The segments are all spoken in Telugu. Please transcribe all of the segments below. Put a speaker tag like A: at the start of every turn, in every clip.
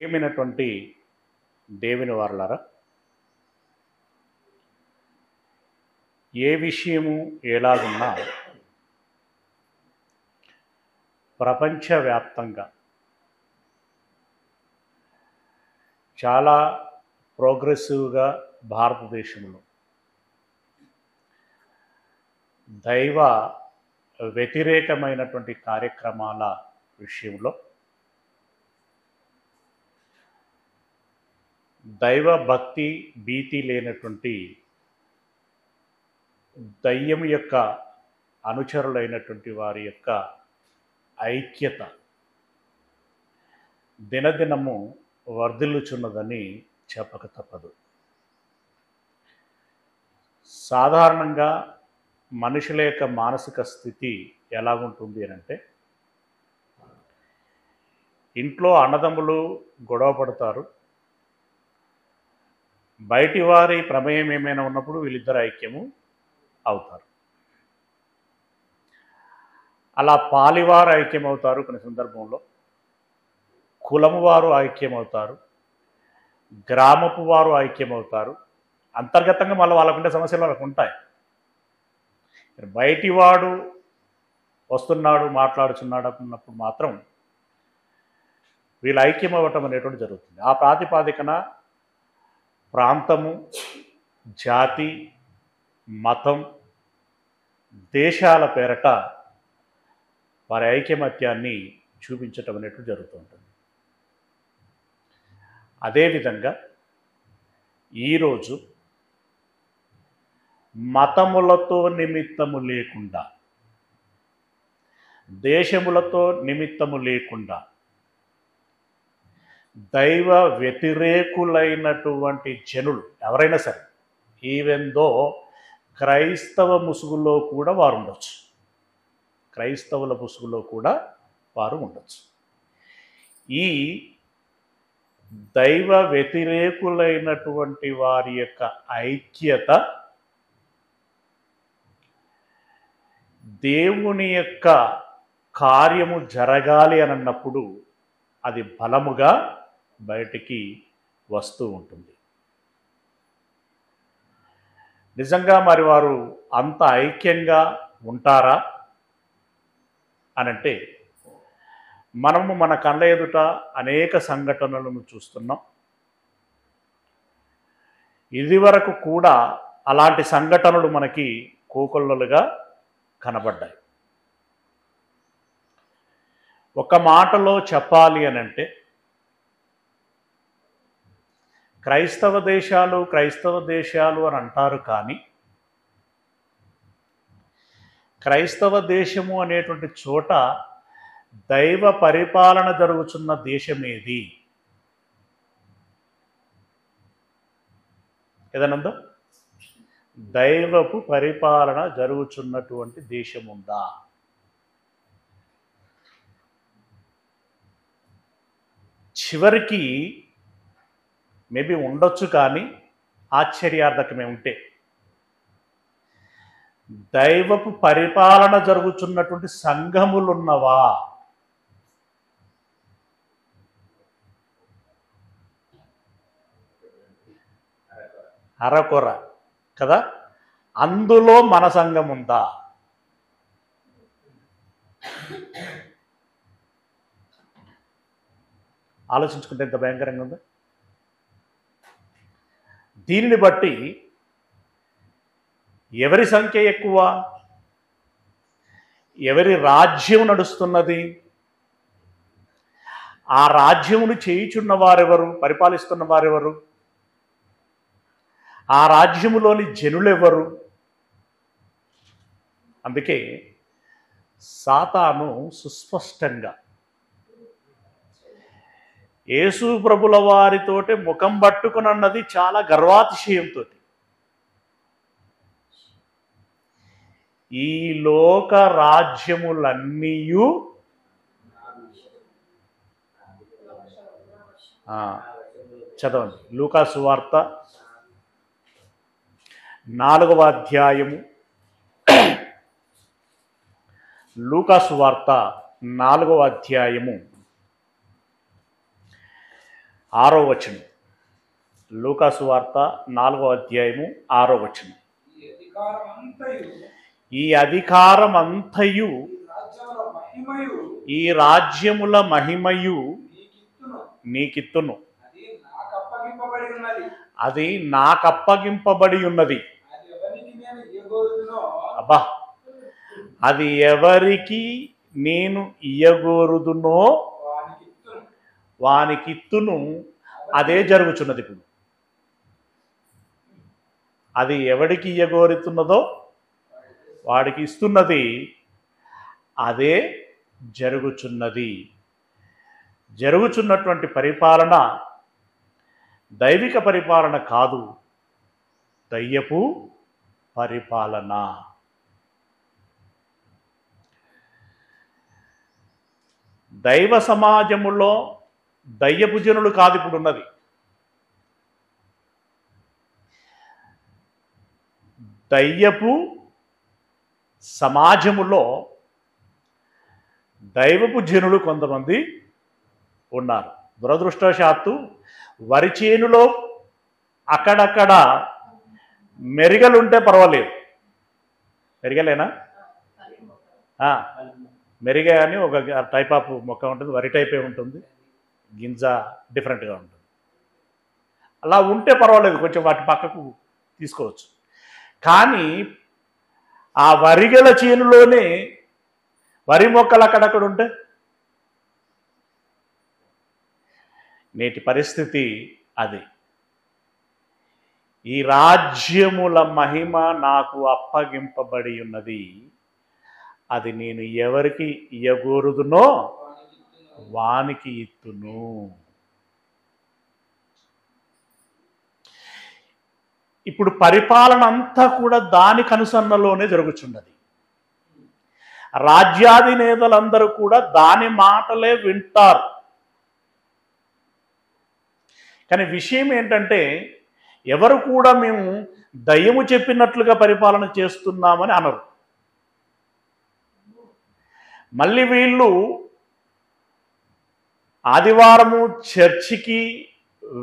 A: ఏమైనటువంటి దేవుని వారలారా, ఏ విషయము ఎలాగున్నా ప్రపంచవ్యాప్తంగా చాలా ప్రోగ్రెసివ్గా భారతదేశంలో దైవ వ్యతిరేకమైనటువంటి కార్యక్రమాల విషయంలో దైవ భక్తి భీతి లేనటువంటి దయ్యం యొక్క అనుచరులైనటువంటి వారి యొక్క ఐక్యత దినదినము వర్ధిల్లుచున్నదని చెప్పక తప్పదు. సాధారణంగా మనుషుల యొక్క మానసిక స్థితి ఎలాగుంటుంది అని అంటే, ఇంట్లో అన్నదమ్ములు గొడవ పడతారు, బయటి వారి ప్రమేయం ఏమైనా ఉన్నప్పుడు వీళ్ళిద్దరు ఐక్యము అవుతారు. అలా పాలివారు ఐక్యమవుతారు, కొన్ని సందర్భంలో కులము వారు ఐక్యమవుతారు, గ్రామపు వారు ఐక్యమవుతారు. అంతర్గతంగా మళ్ళీ వాళ్ళకుండే సమస్యలు వాళ్ళకు ఉంటాయి. బయటివాడు వస్తున్నాడు మాట్లాడుచున్నాడు అన్నప్పుడు మాత్రం వీళ్ళు ఐక్యమవ్వటం అనేటువంటి జరుగుతుంది. ఆ ప్రాతిపాదికన ప్రాంతము, జాతి, మతం, దేశాల పేరట వారి ఐకమత్యాన్ని చూపించటం అనేటువంటి జరుగుతుంటుంది. అదేవిధంగా ఈరోజు మతములతో నిమిత్తము లేకుండా, దేశములతో నిమిత్తము లేకుండా దైవ వ్యతిరేకులైనటువంటి జనులు ఎవరైనా సరే, ఈవెందో క్రైస్తవ ముసుగులో కూడా వారు ఉండొచ్చు, క్రైస్తవుల ముసుగులో కూడా వారు ఉండొచ్చు. ఈ దైవ వ్యతిరేకులైనటువంటి వారి యొక్క ఐక్యత దేవుని యొక్క కార్యము జరగాలి అని అన్నప్పుడు అది బలముగా బయటికి వస్తూ ఉంటుంది. నిజంగా మరి వారు అంత ఐక్యంగా ఉంటారా అనంటే, మనము మన కళ్ళ ఎదుట అనేక సంఘటనలను చూస్తున్నాం. ఇదివరకు కూడా అలాంటి సంఘటనలు మనకి కోకొల్లలుగా కనబడ్డాయి. ఒక మాటలో చెప్పాలి అనంటే, క్రైస్తవ దేశాలు అని అంటారు, కానీ క్రైస్తవ దేశము అనేటువంటి చోట దైవ పరిపాలన జరుగుతున్న దేశమేది? ఏదనందో దైవపు పరిపాలన జరుగుతున్నటువంటి దేశముందా? చివరికి మేబీ ఉండొచ్చు, కానీ ఆశ్చర్యార్థకమే ఉంటే దైవపు పరిపాలన జరుగుతున్నటువంటి సంఘములున్నవా? అరకొర కదా. అందులో మన సంఘం ఉందా? ఆలోచించుకుంటే ఎంత భయంకరంగా ఉందో. దీనిని బట్టి ఎవరి సంఖ్య ఎక్కువ, ఎవరి రాజ్యం నడుస్తున్నది, ఆ రాజ్యమును చేయుచున్న వారెవరు, పరిపాలిస్తున్న వారెవరు, ఆ రాజ్యములోని జనులెవరు? అందుకే సాతాను సుస్పష్టంగా యేసు ప్రభుల వారితోటి ముఖం పట్టుకుని అన్నది చాలా గర్వాతిశయంతో, ఈ లోక రాజ్యములన్నీయు చదవండి, లూకా సువార్త 4వ అధ్యాయము, లూకా సువార్త 4వ అధ్యాయము 6వ వచనం, లూకాసు వార్త 4వ అధ్యాయము 6వ వచనం. ఈ అధికారమంతయు ఈ రాజ్యముల మహిమయు నీకిత్తును, అది నాకప్పగింపబడి ఉన్నది. అబ్బా, అది ఎవరికి నేను ఇయ్యగోరుదునో వానికిత్తును. అదే జరుగుతున్నది ఇప్పుడు. అది ఎవడికి ఇయ్యగోరుతున్నదో వాడికి ఇస్తున్నది, అదే జరుగుచున్నది. జరుగుచున్నటువంటి పరిపాలన దైవిక పరిపాలన కాదు, దయ్యపు పరిపాలన. దైవ సమాజములో దయ్యపు జనులు కాదు ఇప్పుడు ఉన్నది. దయ్యపు సమాజములో దైవపు జనులు కొంతమంది ఉన్నారు. దురదృష్టవశాత్తు వరి చేనులో అక్కడక్కడ మెరిగలుంటే పర్వాలేదు. మెరిగలేనా? మెరిగ అని ఒక టైప్ ఆఫ్ మొక్క ఉంటుంది, వరి టైపే ఉంటుంది, గింజ డిఫరెంట్గా ఉంటుంది. అలా ఉంటే పర్వాలేదు, కొంచెం వాటి పక్కకు తీసుకోవచ్చు. కానీ ఆ వరిగల చేనులోనే వరి మొక్కలు అక్కడక్కడ ఉంటే నేటి పరిస్థితి అది. ఈ రాజ్యముల మహిమ నాకు అప్పగింపబడి ఉన్నది, అది నేను ఎవరికి ఇయ్యగోరుదునో వానికి ఇత్తును. ఇప్పుడు పరిపాలన అంతా కూడా దానికి అనుసరణలోనే జరుగుతున్నది. రాజ్యాధినేతలందరూ కూడా దాని మాటలే వింటారు. కానీ విషయం ఏంటంటే, ఎవరు కూడా మేము దయ్యము చెప్పినట్లుగా పరిపాలన చేస్తున్నామని అనరు. మళ్ళీ వీళ్ళు ఆదివారము చర్చికి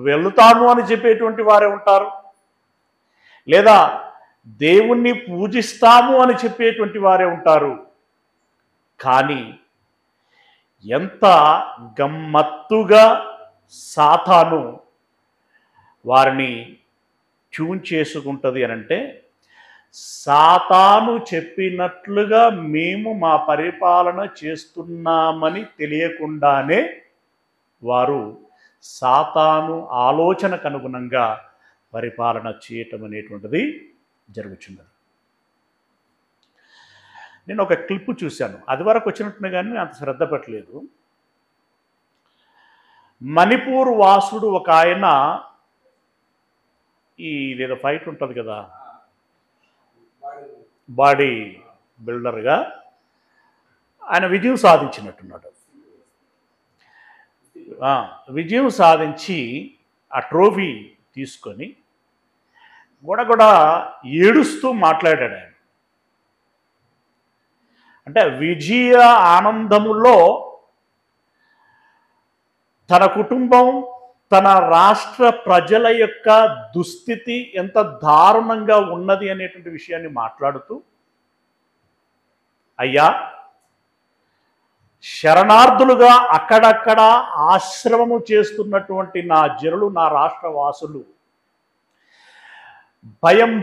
A: వెళుతాము అని చెప్పేటువంటి వారే ఉంటారు, లేదా దేవుణ్ణి పూజిస్తాము అని చెప్పేటువంటి వారే ఉంటారు. కానీ ఎంత గమ్మత్తుగా సాతాను వారిని ట్యూన్ చేసుకుంటుంది అనంటే, సాతాను చెప్పినట్లుగా మేము మా పరిపాలన చేస్తున్నామని తెలియకుండానే వారు సాతాను ఆలోచనకు అనుగుణంగా పరిపాలన చేయటం అనేటువంటిది జరుగుతున్నది. నేను ఒక క్లిప్ చూశాను, అది వరకు వచ్చినట్టునే కానీ అంత శ్రద్ధ పెట్టలేదు. మణిపూర్ వాసుడు ఒక ఆయన, ఇదేదో ఫైట్ ఉంటుంది కదా, బాడీ బిల్డర్గా ఆయన విజయం సాధించినట్టున్నాడు. విజయం సాధించి ఆ ట్రోఫీ తీసుకొని గొడగొడ ఏడుస్తూ మాట్లాడాడు ఆయన. అంటే విజయ ఆనందములో తన కుటుంబం, తన రాష్ట్ర ప్రజల యొక్క దుస్థితి ఎంత దారుణంగా ఉన్నది అనేటువంటి విషయాన్ని మాట్లాడుతూ, అయ్యా, శరణార్థులుగా అక్కడక్కడ ఆశ్రమము చేస్తున్నటువంటి నా జనులు, నా రాష్ట్ర వాసులు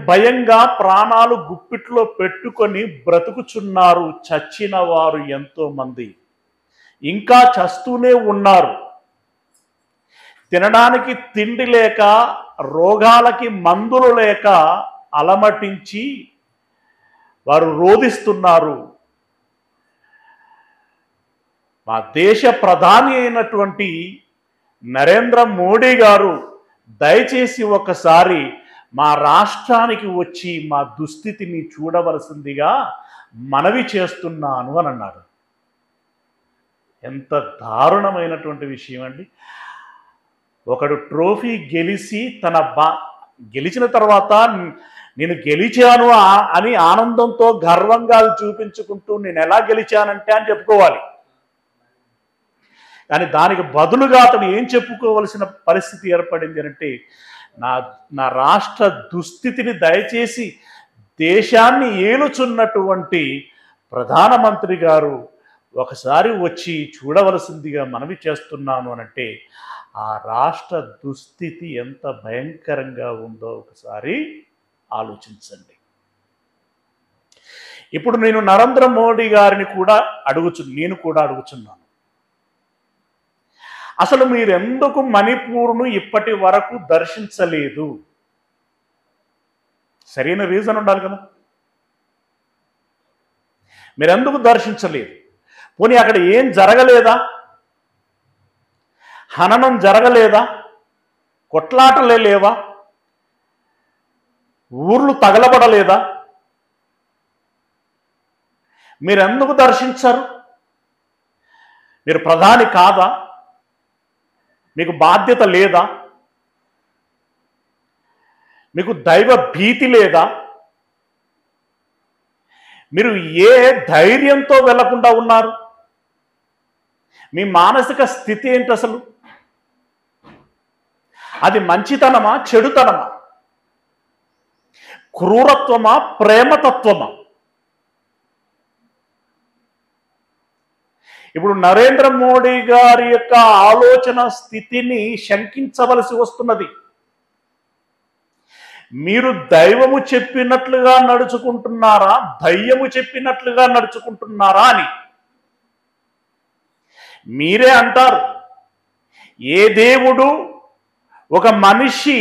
A: భయంగా ప్రాణాలు గుప్పిట్లో పెట్టుకొని బ్రతుకుచున్నారు. చచ్చిన వారు ఎంతో మంది ఇంకా చస్తూనే ఉన్నారు. తినడానికి తిండి లేక, రోగాలకి మందులు లేక అలమటించి వారు రోధిస్తున్నారు. మా దేశ ప్రధాని అయినటువంటి నరేంద్ర మోడీ గారు దయచేసి ఒకసారి మా రాష్ట్రానికి వచ్చి మా దుస్థితిని చూడవలసిందిగా మనవి చేస్తున్నాను అని అన్నాడు. ఎంత దారుణమైనటువంటి విషయం అండి. ఒకడు ట్రోఫీ గెలిచి గెలిచిన తర్వాత నేను గెలిచాను అని ఆనందంతో గర్వంగా చూపించుకుంటూ నేను ఎలా గెలిచానంటే అని చెప్పుకోవాలి. కానీ దానికి బదులుగా అతను ఏం చెప్పుకోవలసిన పరిస్థితి ఏర్పడింది అంటే, నా నా రాష్ట్ర దుస్థితిని దయచేసి దేశాన్ని ఏలుచున్నటువంటి ప్రధానమంత్రి గారు ఒకసారి వచ్చి చూడవలసిందిగా మనవి చేస్తున్నాను అనంటే, ఆ రాష్ట్ర దుస్థితి ఎంత భయంకరంగా ఉందో ఒకసారి ఆలోచించండి. ఇప్పుడు నేను నరేంద్ర మోడీ గారిని కూడా నేను కూడా అడుగుచున్నాను, అసలు మీరెందుకు మణిపూర్ను ఇప్పటి వరకు దర్శించలేదు? సరైన రీజన్ ఉండాలి కదా. మీరెందుకు దర్శించలేదు? పోనీ అక్కడ ఏం జరగలేదా? హననం జరగలేదా? కొట్లాటలే లేవా? ఊర్లు తగలబడలేదా? మీరెందుకు దర్శించరు? మీరు ప్రధాని కాదా? మీకు బాధ్యత లేదా? మీకు దైవ భీతి లేదా? మీరు ఏ ధైర్యంతో వెళ్లకుండా ఉన్నారు? మీ మానసిక స్థితి ఏంటి అసలు? అది మంచితనమా, చెడుతనమా, క్రూరత్వమా, ప్రేమతత్వమా? ఇప్పుడు నరేంద్ర మోడీ గారి యొక్క ఆలోచన స్థితిని శంకించవలసి వస్తున్నది. మీరు దైవము చెప్పినట్లుగా నడుచుకుంటున్నారా, దయ్యము చెప్పినట్లుగా నడుచుకుంటున్నారా అని మీరే అంటారు. ఏ దేవుడు ఒక మనిషి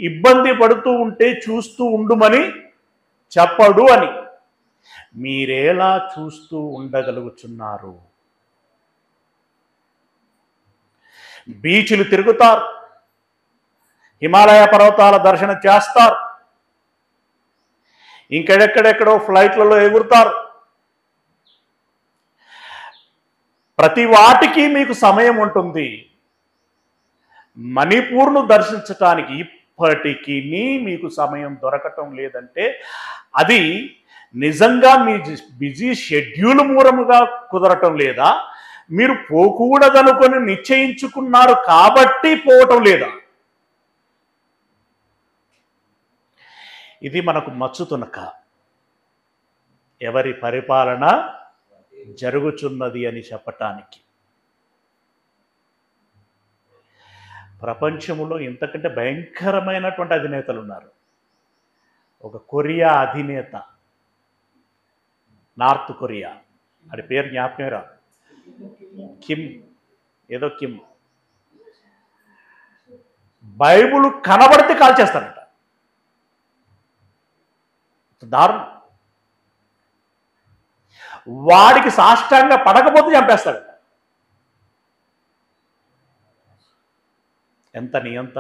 A: ఇబ్బంది పడుతూ ఉంటే చూస్తూ ఉండుమని చెప్పడు అని. మీరేలా చూస్తూ ఉండగలుగుతున్నారు? బీచ్లు తిరుగుతారు, హిమాలయ పర్వతాల దర్శనం చేస్తారు, ఇంకెక్కడెక్కడో ఫ్లైట్లలో ఎగురుతారు. ప్రతి వాటికి మీకు సమయం ఉంటుంది. మణిపూర్ను దర్శించటానికి ఇప్పటికీ మీకు సమయం దొరకటం లేదంటే అది నిజంగా మీ బిజీ షెడ్యూల్ మూలముగా కుదరటం లేదా, మీరు పోకూడదనుకొని నిశ్చయించుకున్నారు కాబట్టి పోవటం లేదా? ఇది మనకు మచ్చుతునక ఎవరి పరిపాలన జరుగుచున్నది అని చెప్పటానికి. ప్రపంచంలో ఇంతకంటే భయంకరమైనటువంటి అధినేతలు ఉన్నారు. ఒక కొరియా అధినేత, నార్త్ కొరియా, అది పేరు జ్ఞాపకం రాదు, కిమ్ బైబుల్ కనబడితే కాల్ చేస్తారట. దారుణం. వాడికి సాష్టాంగ పడకపోతే చంపేస్తాడట. ఎంత నియంత,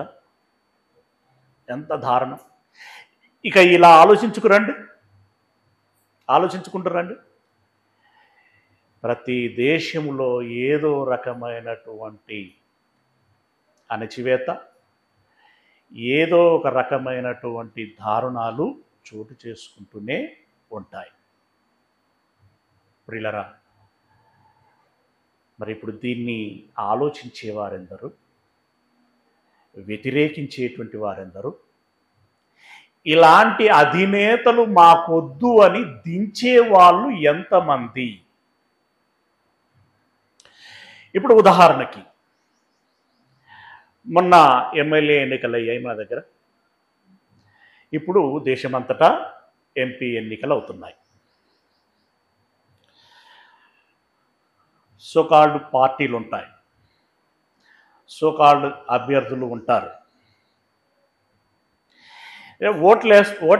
A: ఎంత దారుణం. ఇక ఇలా ఆలోచించుకుంటారండి. ప్రతి దేశంలో ఏదో రకమైనటువంటి అణచివేత, ఏదో ఒక రకమైనటువంటి దారుణాలు చోటు చేసుకుంటూనే ఉంటాయి. ప్రియులరా, మరి ఇప్పుడు దీన్ని ఆలోచించేవారెందరు, వ్యతిరేకించేటువంటి వారెందరు, ఇలాంటి అధినేతలు మాకొద్దు అని దించే వాళ్ళు ఎంతమంది? ఇప్పుడు ఉదాహరణకి మొన్న ఎమ్మెల్యే ఎన్నికలు అయ్యాయి మన దగ్గర. ఇప్పుడు దేశమంతటా ఎంపీ ఎన్నికలు అవుతున్నాయి. సోకాల్డ్ పార్టీలు ఉంటాయి, సోకాల్డ్ అభ్యర్థులు ఉంటారు. ఓటు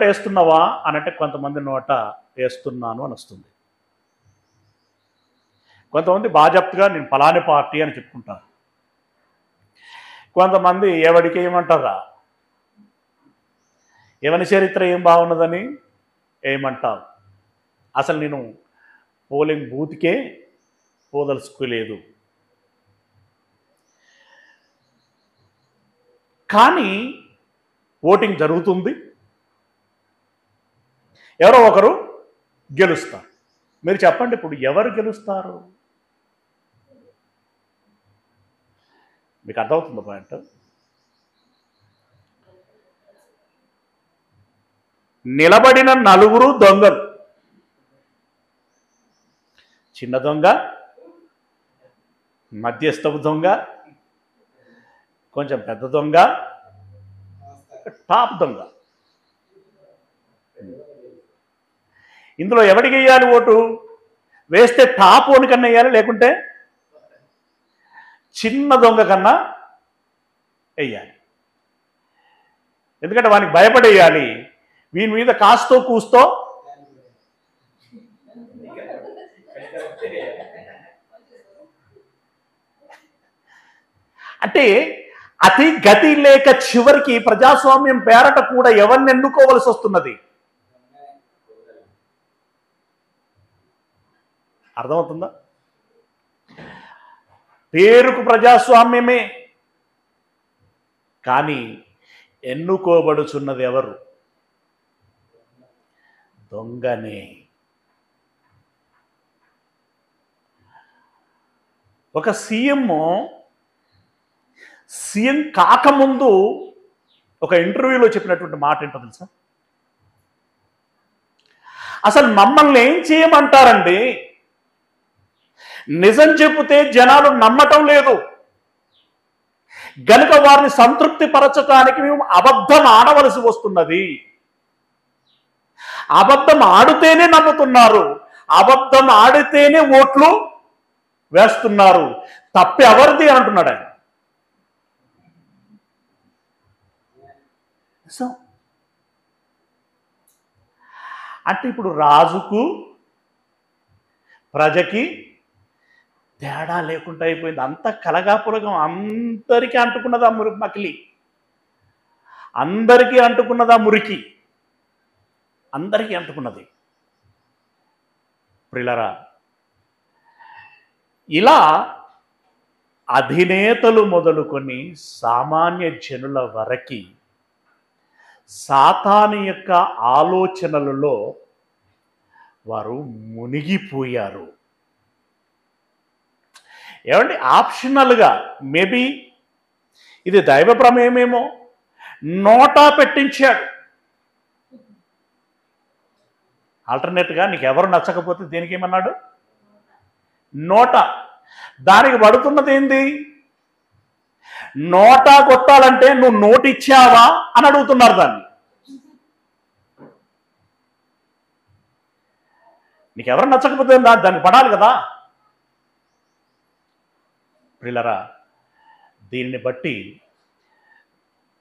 A: వేస్తున్నావా అనంటే కొంతమంది నోట వేస్తున్నాను అని వస్తుంది. కొంతమంది బాజప్తుగా నేను ఫలాని పార్టీ అని చెప్పుకుంటారు. కొంతమంది ఎవడికి ఏమంటారా, ఎవరి చరిత్ర ఏం బాగున్నదని ఏమంటావు, అసలు నేను పోలింగ్ బూత్కే పోదలుచుకోలేదు. కానీ ఓటింగ్ జరుగుతుంది, ఎవరో ఒకరు గెలుస్తారు. మీరు చెప్పండి, ఇప్పుడు ఎవరు గెలుస్తారు? మీకు అర్థమవుతుంది పాయింట్. నిలబడిన నలుగురు దొంగలు, చిన్న దొంగ, మధ్యస్థపు దొంగ, కొంచెం పెద్ద దొంగ, టాప్ దొంగ. ఇందులో ఎవరికి వేయాలి ఓటు? వేస్తే టాప్ ఓని కన్నా వేయాలి, లేకుంటే చిన్న దొంగ కన్నా వేయాలి. ఎందుకంటే వానికి భయపడేయాలి. వీని మీద కాస్తో కూస్తో అంటే అతి గతి లేక చివరికి ప్రజాస్వామ్యం పేరట కూడా ఎవరిని ఎన్నుకోవలసి వస్తున్నది. అర్థమవుతుందా? పేరుకు ప్రజాస్వామ్యమే, కానీ ఎన్నుకోబడుచున్నది ఎవరు? దొంగనే. ఒక సీఎం కాకముందు ఒక ఇంటర్వ్యూలో చెప్పినటువంటి మాట ఏంటో తెలుసా? అసలు మమ్మల్ని ఏం చేయమంటారండి? నిజం చెబితే జనాలు నమ్మటం లేదు గనుక వారిని సంతృప్తి పరచటానికి మేము అబద్ధం ఆడవలసి వస్తున్నది. అబద్ధం ఆడితేనే నమ్ముతున్నారు, అబద్ధం ఆడితేనే ఓట్లు వేస్తున్నారు. తప్పి ఎవరిది అంటున్నాడు ఆయన. అంటే ఇప్పుడు రాజుకు ప్రజకి తేడా లేకుండా అయిపోయింది. అంత కలగాపులగం, అందరికీ అంటుకున్నదా మకిలి, అందరికీ అంటుకున్నదా మురికి, అందరికీ అంటుకున్నది. ప్రియులారా, ఇలా అధినేతలు మొదలుకొని సామాన్య జనుల వరకి సాతాను యొక్క ఆలోచనలలో వారు మునిగిపోయారు. ఏమండి, ఆప్షనల్గా మేబీ ఇది దైవ ప్రమేయమేమో, నోటా పెట్టించాడు. ఆల్టర్నేట్గా నీకు ఎవరు నచ్చకపోతే దేనికి ఏమన్నాడు? నోటా. దానికి పడుతున్నది ఏంది? నోటా కొట్టాలంటే నువ్వు నోటిచ్చావా అని అడుగుతున్నారు దాన్ని. నీకెవరు నచ్చకపోతే దానికి పడాలి కదా. ప్రియులారా, దీనిని బట్టి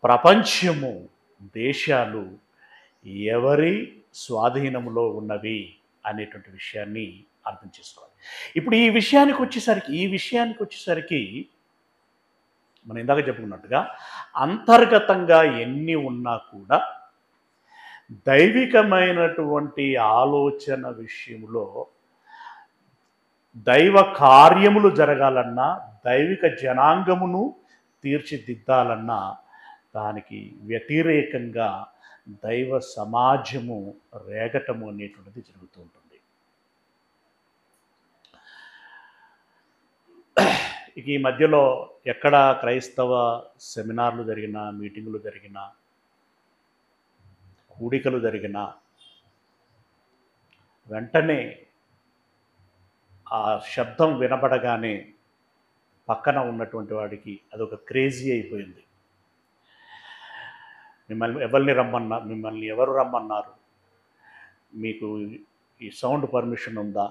A: ప్రపంచము, దేశాలు ఎవరి స్వాధీనంలో ఉన్నవి అనేటువంటి విషయాన్ని అర్థం చేసుకోవాలి. ఇప్పుడు ఈ విషయానికి వచ్చేసరికి మనం ఇందాక చెప్పుకున్నట్టుగా అంతర్గతంగా ఎన్ని ఉన్నా కూడా దైవికమైనటువంటి ఆలోచన విషయంలో దైవ కార్యములు జరగాలన్నా, దైవిక జనాంగమును తీర్చిదిద్దాలన్నా దానికి వ్యతిరేకంగా దైవ సమాజము రేగటము అనేటువంటిది జరుగుతూ ఉంటుంది. ఇక ఈ మధ్యలో ఎక్కడ క్రైస్తవ సెమినార్లు జరిగినా, మీటింగులు జరిగినా, కూడికలు జరిగినా వెంటనే ఆ శబ్దం వినబడగానే పక్కన ఉన్నటువంటి వాడికి అదొక క్రేజీ అయిపోయింది. మిమ్మల్ని ఎవరు రమ్మన్నారు? మీకు ఈ సౌండ్ పర్మిషన్ ఉందా?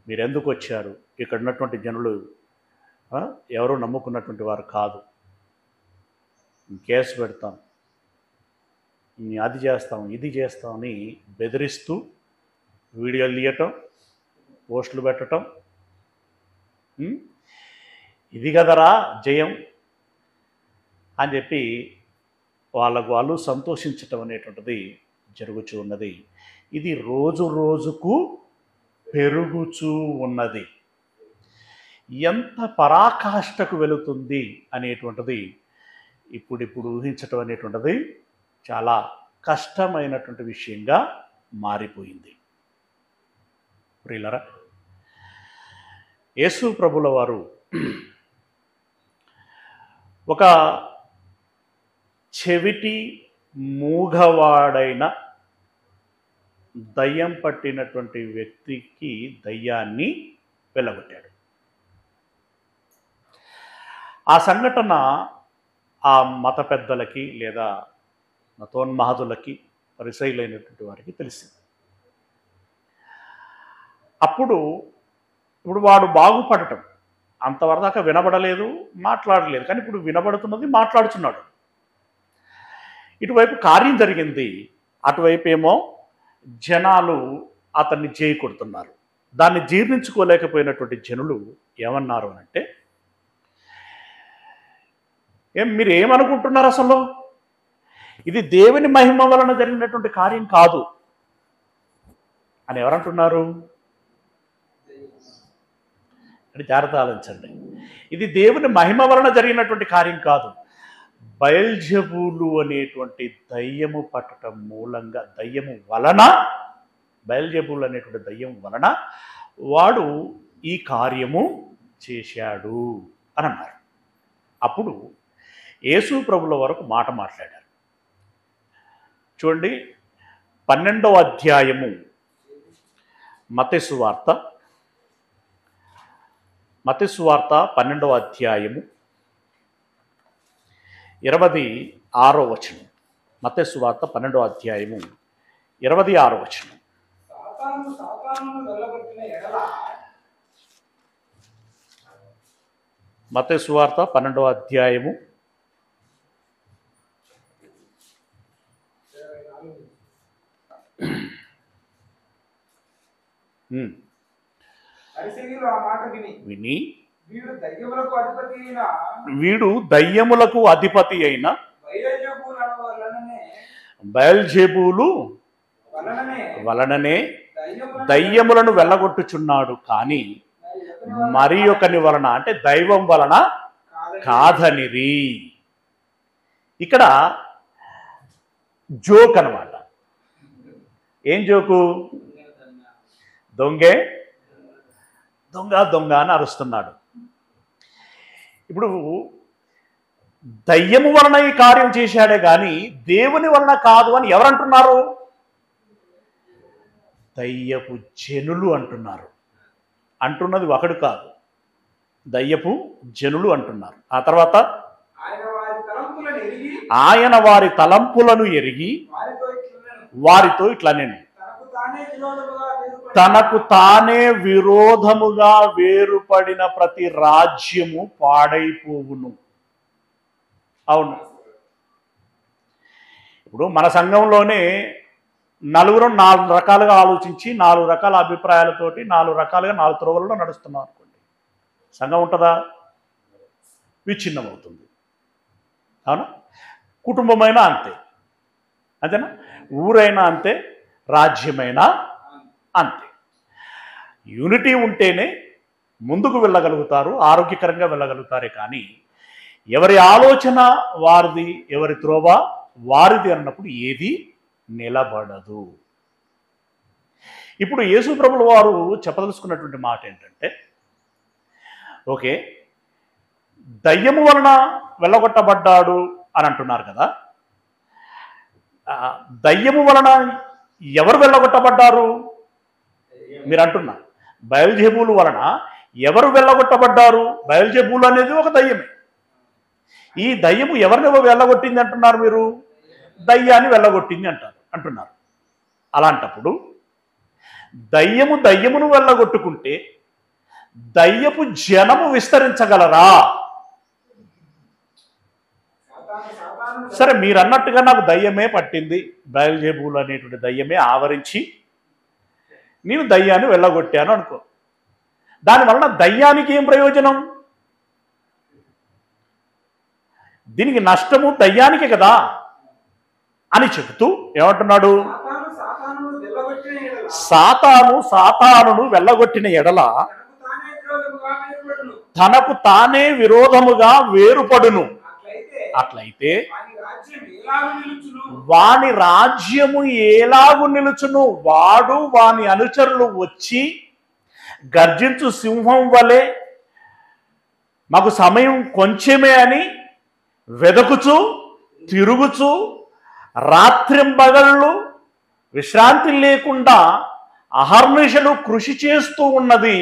A: మీరు ఎందుకు వచ్చారు? ఇక్కడ ఉన్నటువంటి జనులు ఎవరు నమ్ముకున్నటువంటి వారు కాదు, కేసు పెడతాం, అది చేస్తాం, ఇది చేస్తామని బెదిరిస్తూ వీడియోలు తీయటం, పోస్టులు పెట్టడం, ఇది కదరా జయం అని చెప్పి వాళ్ళు సంతోషించటం అనేటువంటిది జరుగుతూ ఉన్నది. ఇది రోజు రోజుకు పెరుగుతూ ఉన్నది. ఎంత పరాకాష్ఠకు వెళుతుంది అనేటువంటిది ఇప్పుడు ఊహించటం అనేటువంటిది చాలా కష్టమైనటువంటి విషయంగా మారిపోయింది. ప్రియులారా, యేసు ప్రభుల వారు ఒక చెవిటి మూగవాడైన దయ్యం పట్టినటువంటి వ్యక్తికి దయ్యాన్ని వెళ్ళగొట్టాడు. ఆ సంఘటన ఆ మత పెద్దలకి లేదా మతోన్మాదులకి పరిసైలైనటువంటి వారికి తెలిసింది. ఇప్పుడు వాడు బాగుపడటం అంతవరదాకా వినబడలేదు, మాట్లాడలేదు, కానీ ఇప్పుడు వినబడుతున్నది, మాట్లాడుతున్నాడు. ఇటువైపు కార్యం జరిగింది, అటువైపు ఏమో జనాలు అతన్ని చేయి కొడుతున్నారు. దాన్ని జీర్ణించుకోలేకపోయినటువంటి జనులు ఏమన్నారు అంటే, మీరు ఏమనుకుంటున్నారు, అసలు ఇది దేవుని మహిమ వలన జరిగినటువంటి కార్యం కాదు అని ఎవరంటున్నారు? అని జాగ్రత్త ఆలోచించండి. ఇది దేవుని మహిమ వలన జరిగినటువంటి కార్యం కాదు. బయల్జెబూలు అనేటువంటి దయ్యము పట్టడం మూలంగా, బయల్జెబూలు అనేటువంటి దయ్యం వలన వాడు ఈ కార్యము చేశాడు అని అన్నారు. అప్పుడు యేసు ప్రభుల వరకు మాట మాట్లాడారు. చూడండి, 12వ అధ్యాయము మత్తయి సువార్త 12వ అధ్యాయము 26వ వచనం. మత్తయి సువార్త 12వ అధ్యాయము 26వ వచనం. మత్తయి సువార్త 12వ అధ్యాయము
B: 26
A: విని
B: వీడు దయ్యములకు అధిపతి అయిన
A: బయల్జెబూలు వలననే దయ్యములను వెళ్ళగొట్టుచున్నాడు, కానీ మరి ఒకని వలన, అంటే దైవం వలన కాదనిరి. ఇక్కడ జోక్ అన్నమాట. ఏం జోకు? దొంగ దొంగ అని అరుస్తున్నాడు. ఇప్పుడు దయ్యము వలన ఈ కార్యం చేశాడే కానీ దేవుని వలన కాదు అని ఎవరంటున్నారు? దయ్యపు జనులు అంటున్నారు. అంటున్నది ఒకడు కాదు, దయ్యపు జనులు అంటున్నారు. ఆ తర్వాత ఆయన వారి తలంపులను ఎరిగి వారితో ఇట్లా, నేను తనకు తానే విరోధముగా వేరుపడిన ప్రతి రాజ్యము పాడైపోవును. అవును, ఇప్పుడు మన సంఘంలోనే నలుగురు 4 రకాలుగా ఆలోచించి 4 రకాల అభిప్రాయాలతోటి 4 రకాలుగా 4 త్రోవలలో నడుస్తున్నాం అనుకోండి, సంఘం ఉంటుందా? విచ్ఛిన్నమవుతుంది. అవునా? కుటుంబమైనా అంతే, అంతేనా? ఊరైనా అంతే, రాజ్యమైనా అంతే. యూనిటీ ఉంటేనే ముందుకు వెళ్ళగలుగుతారు, ఆరోగ్యకరంగా వెళ్ళగలుగుతారే కానీ ఎవరి ఆలోచన వారిది, ఎవరి త్రోవ వారిది అన్నప్పుడు ఏది నిలబడదు. ఇప్పుడు యేసు ప్రభుల వారు చెప్పదలుచుకున్నటువంటి మాట ఏంటంటే, ఓకే, దయ్యము వలన వెళ్ళగొట్టబడ్డాడు అని అంటున్నారు కదా, దయ్యము వలన ఎవరు వెళ్ళగొట్టబడ్డారు మీరు అంటున్నారు? బయల్జెబూలు వలన ఎవరు వెళ్ళగొట్టబడ్డారు? బయల్జెబూలు అనేది ఒక దయ్యమే. ఈ దయ్యము ఎవరిని వెళ్ళగొట్టింది అంటున్నారు మీరు? దయ్యాన్ని వెళ్ళగొట్టింది అంటున్నారు. అలాంటప్పుడు దయ్యమును వెళ్ళగొట్టుకుంటే దయ్యపు జనము విస్తరించగలరా? సరే, మీరు అన్నట్టుగా నాకు దయ్యమే పట్టింది, బయల్జెబూలు అనేటువంటి దయ్యమే ఆవరించి నేను దయ్యాన్ని వెళ్ళగొట్టాను అనుకో, దానివలన దయ్యానికి ఏం ప్రయోజనం? దీనికి నష్టము దయ్యానికే కదా అని చెబుతూ ఏమంటున్నాడు? సాతానును వెళ్ళగొట్టిన ఎడల తనకు తానే విరోధముగా వేరుపడును. అట్లయితే వాని రాజ్యము ఎలాగు నిలుచును? వాడు వాని అనుచరులు వచ్చి గర్జించు సింహం వలె మాకు సమయం కొంచెమే అని వెదకుచు తిరుగుచు రాత్రింబగళ్ళు విశ్రాంతి లేకుండా అహర్నిశలు కృషి చేస్తూ ఉన్నది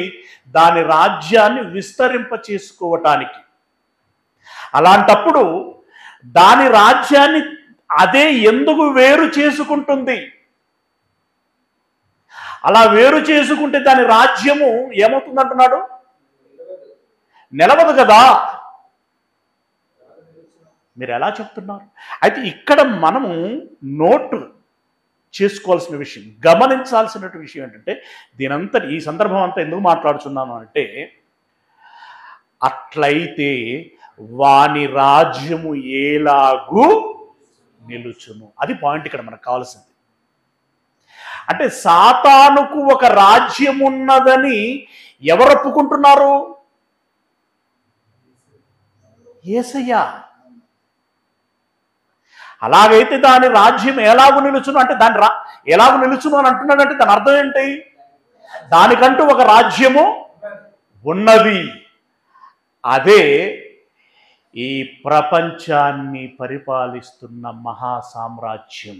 A: దాని రాజ్యాన్ని విస్తరింప చేసుకోవటానికి. అలాంటప్పుడు దాని రాజ్యాన్ని అదే ఎందుకు వేరు చేసుకుంటుంది? అలా వేరు చేసుకుంటే దాని రాజ్యము ఏమవుతుందంటున్నాడు? నిలవదు కదా. మీరు ఎలా చెప్తున్నారు? అయితే ఇక్కడ మనము నోటు చేసుకోవాల్సిన విషయం, గమనించాల్సిన విషయం ఏంటంటే, దీనంతా ఈ సందర్భం అంతా ఎందుకు మాట్లాడుతున్నాను అంటే, అట్లయితే వాని రాజ్యము ఎలాగూ నిలుచును. అది పాయింట్ ఇక్కడ మనకు కావాల్సింది. అంటే సాతానుకు ఒక రాజ్యం ఉన్నదని ఎవరు ఒప్పుకుంటున్నారు? యేసయ్య. అలాగైతే దాని రాజ్యం ఎలాగూ నిలుచును అంటే ఎలాగూ నిలుచును అని అంటున్నాడంటే దాని అర్థం ఏంటి? దానికంటూ ఒక రాజ్యము ఉన్నది. అదే ఈ ప్రపంచాన్ని పరిపాలిస్తున్న మహాసామ్రాజ్యం.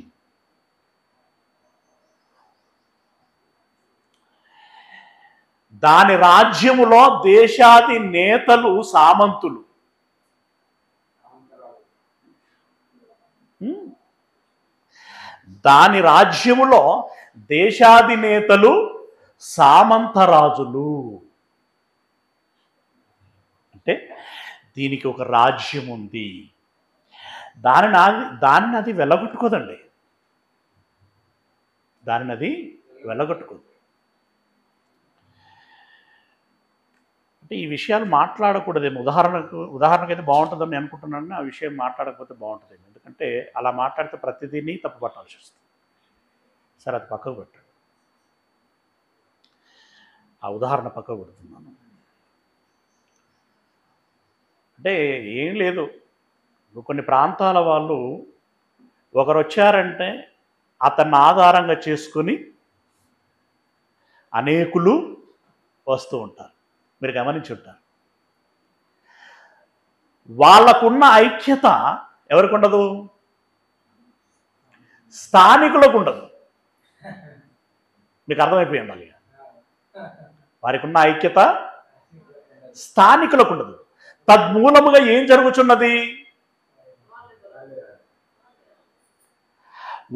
A: దాని రాజ్యములో దేశాది నేతలు సామంతులు. దాని రాజ్యములో దేశాధినేతలు సామంతరాజులు. అంటే దీనికి ఒక రాజ్యం ఉంది. దానిని అది వెళ్ళగొట్టుకోదండి. దానిని అది వెళ్ళగొట్టుకోదు. అంటే ఈ విషయాలు మాట్లాడకూడదేమో. ఉదాహరణకైతే బాగుంటుందని నేను అనుకుంటున్నాను. ఆ విషయం మాట్లాడకపోతే బాగుంటుందేమో. ఎందుకంటే అలా మాట్లాడితే ప్రతిదీని తప్పు పట్టాల్సి వస్తుంది. సరే, అది పక్కకు పెట్టండి. ఆ ఉదాహరణ పక్కకు పెడుతున్నాను. అంటే ఏం లేదు, కొన్ని ప్రాంతాల వాళ్ళు ఒకరు వచ్చారంటే అతన్ని ఆధారంగా చేసుకుని అనేకులు వస్తూ ఉంటారు. మీరు గమనించి ఉంటారు. వాళ్ళకున్న ఐక్యత ఎవరికి ఉండదు? స్థానికులకు ఉండదు. మీకు అర్థమైపోయి ఉండాలి. వారికి ఉన్న ఐక్యత స్థానికులకు ఉండదు. తద్మూలముగా ఏం జరుగుతున్నది?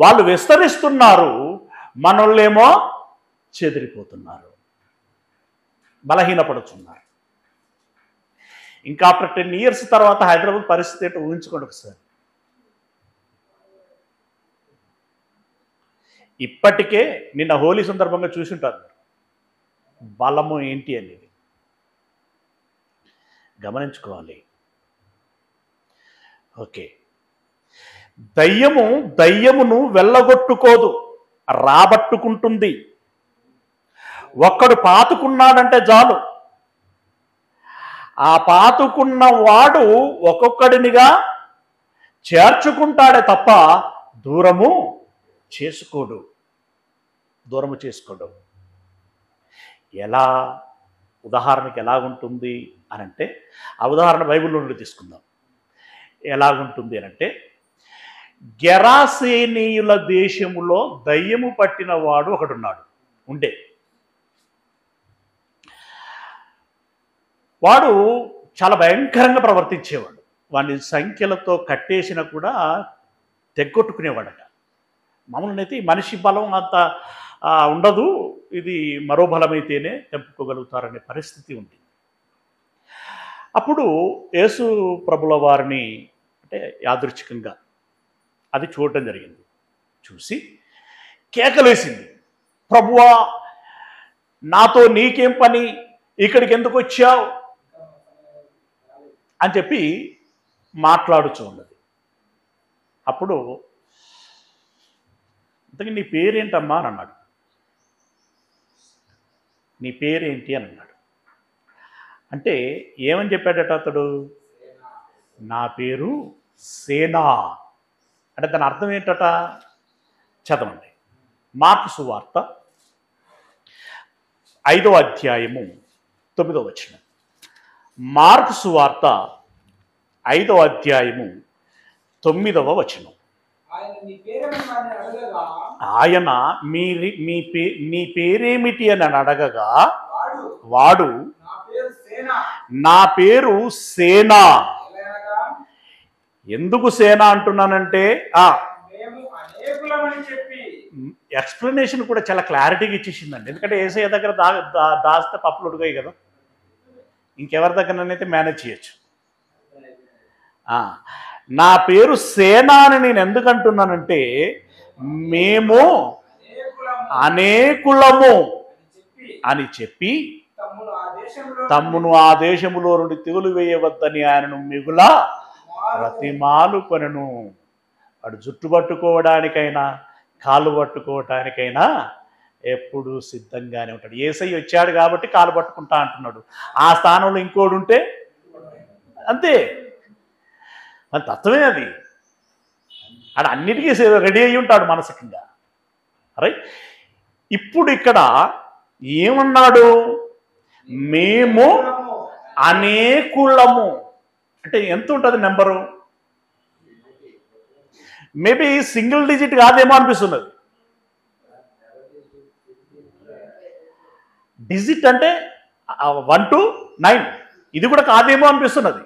A: వాళ్ళు విస్తరిస్తున్నారు, మనోళ్ళేమో చెదిరిపోతున్నారు, బలహీనపడుతున్నారు. ఇంకా ఆఫ్టర్ 10 years తర్వాత హైదరాబాద్ పరిస్థితి ఏంటో ఊహించుకోండి ఒకసారి. ఇప్పటికే నిన్న హోలీ సందర్భంగా చూసుంటారు బలము ఏంటి అనేది. గమనించుకోవాలి. ఓకే, దయ్యమును వెళ్ళగొట్టుకోదు, రాబట్టుకుంటుంది. ఒక్కడు పాతుకున్నాడంటే చాలు, ఆ పాతుకున్న వాడు ఒక్కొక్కడినిగా చేర్చుకుంటాడే తప్ప దూరము చేసుకోడు. ఎలా? ఉదాహరణకి ఎలాగుంటుంది అని అంటే, ఆ ఉదాహరణ బైబిల్లో నుండి తీసుకుందాం. ఎలాగుంటుంది అని అంటే, గెరాసేనీయుల దేశములో దయ్యము పట్టిన వాడు ఒకడున్నాడు. వాడు చాలా భయంకరంగా ప్రవర్తించేవాడు. వాడిని సంఖ్యలతో కట్టేసినా కూడా తెగ్గొట్టుకునేవాడట. మామూలునైతే మనిషి బలం అంత ఉండదు, ఇది మరో బలమైతేనే తెంపుకోగలుగుతారనే పరిస్థితి ఉంది. అప్పుడు యేసు ప్రభుల వారిని అంటే యాదృచ్ఛికంగా అది చూడటం జరిగింది. చూసి కేకలేసింది, ప్రభువా, నాతో నీకేం పని, ఇక్కడికి ఎందుకు వచ్చావు అని చెప్పి మాట్లాడుచూ ఉన్నది. అప్పుడు ఇంతకీ నీ పేరేంటమ్మా అని అన్నాడు. నీ పేరేంటి అని అన్నాడు. అంటే ఏమని చెప్పాడట అతడు? నా పేరు సేనా. అంటే దాని అర్థం ఏంటట? చదవండి. మార్కు సువార్త 5వ అధ్యాయము 9వ వచనం. మార్కు సువార్త 5వ అధ్యాయము 9వ వచనం. ఆయన మీ పేరేమిటి అని అడగగా వాడు నా పేరు సేనా. ఎందుకు సేనా అంటున్నానంటే ఎక్స్ప్లెనేషన్ కూడా చాలా క్లారిటీగా ఇచ్చేసిందండి. ఎందుకంటే ఏసయ్య దగ్గర దాస్తే పప్పులు ఉడికాయి కదా, ఇంకెవరి దగ్గరనైతే మేనేజ్ చేయొచ్చు. నా పేరు సేనా అని నేను ఎందుకు అంటున్నానంటే, మేము అనేకులము అని చెప్పి తమ్మును ఆ దేశములో నుండి తెగులు వేయవద్దని ఆయనను మిగుల ప్రతిమాలు కొనను. వాడు జుట్టు పట్టుకోవడానికైనా కాళ్ళు పట్టుకోవడానికైనా ఎప్పుడు సిద్ధంగానే ఉంటాడు. యేసయ్య వచ్చాడు కాబట్టి కాలు పట్టుకుంటా అంటున్నాడు. ఆ స్థానంలో ఇంకోడు ఉంటే అంతే, మన తత్వమే అది. అది అన్నిటికీ రెడీ అయ్యి ఉంటాడు మానసికంగా. రైట్. ఇప్పుడు ఇక్కడ ఏమన్నాడు? మేము అనేకులము అంటే ఎంత ఉంటుంది నెంబరు? మేబీ సింగిల్ డిజిట్ కాదేమో అనిపిస్తున్నది. డిజిట్ అంటే 1 to 9 ఇది కూడా కాదేమో అనిపిస్తున్నది.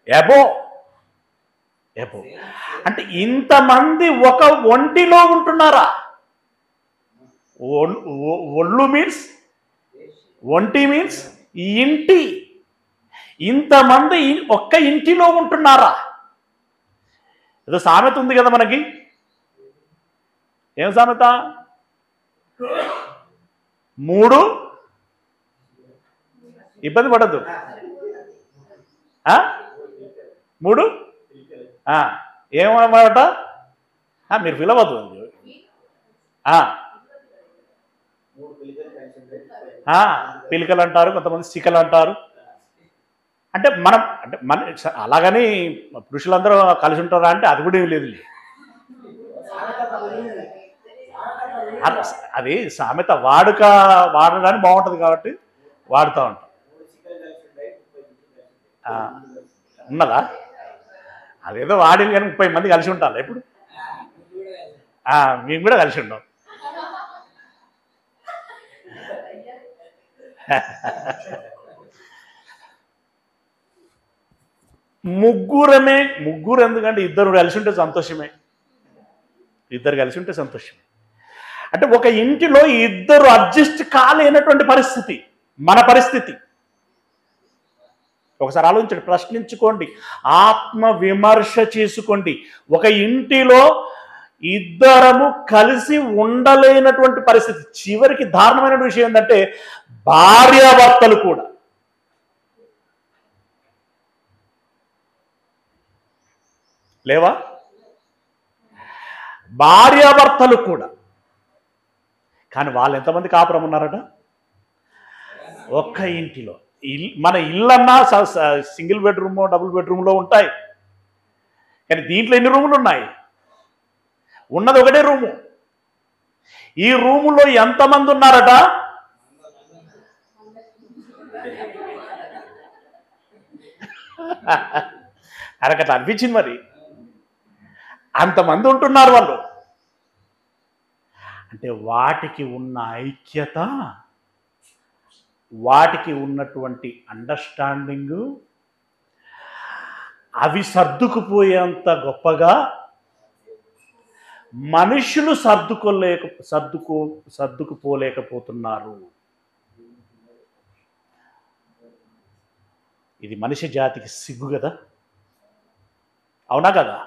A: ఎబో అంటే ఇంతమంది ఒక ఒంటిలో ఉంటున్నారా? ఒళ్ళు మీన్స్ ఒంటి మీన్స్ ఇంటి. ఇంతమంది ఒక్క ఇంటిలో ఉంటున్నారా? ఏదో సామెత ఉంది కదా మనకి. ఏం సామెత? 3 ఇబ్బంది పడద్దు 3 ఏమన్నమాట? మీరు పిలవద్దు. పిలికలు అంటారు, కొంతమంది సికలు అంటారు. అంటే మన అలాగని పురుషులందరూ కలిసి ఉంటారా అంటే అది కూడా ఏం లేదు. అది సామెత వాడడానికి బాగుంటుంది కాబట్టి వాడుతూ ఉంటాం. ఉన్నదా? అదేదో వాడింది కానీ 30 మంది కలిసి ఉంటారు ఇప్పుడు. మేము కూడా కలిసి ఉన్నాం. ముగ్గురు ఎందుకంటే ఇద్దరు కలిసి ఉంటే సంతోషమే. అంటే ఒక ఇంటిలో ఇద్దరు అడ్జస్ట్ కాలేనటువంటి పరిస్థితి మన పరిస్థితి. ఒకసారి ఆలోచించండి, ప్రశ్నించుకోండి, ఆత్మ విమర్శ చేసుకోండి. ఒక ఇంటిలో ఇద్దరము కలిసి ఉండలేనటువంటి పరిస్థితి. చివరికి దారుణమైన విషయం ఏంటంటే భార్యాభర్తలు కూడా. లేవా? భార్యాభర్తలు కూడా. కానీ వాళ్ళు ఎంతమంది కాపురం ఉన్నారట? ఒక్క ఇంటిలో. మన ఇల్లన్నా సింగిల్ బెడ్రూమ్ డబుల్ బెడ్రూమ్లో ఉంటాయి, కానీ దీంట్లో ఎన్ని రూములు ఉన్నాయి? ఉన్నది ఒకటే రూము. ఈ రూములో ఎంతమంది ఉన్నారట? అరకట్లా అనిపించింది. మరి అంతమంది ఉంటున్నారు వాళ్ళు. అంటే వాటికి ఉన్న ఐక్యత, వాటికి ఉన్నటువంటి అండర్స్టాండింగు, అవి సర్దుకుపోయేంత గొప్పగా మనుషులు సర్దుకుపోలేకపోతున్నారు. ఇది మనిషి జాతికి సిగ్గు కదా, అవునా కదా?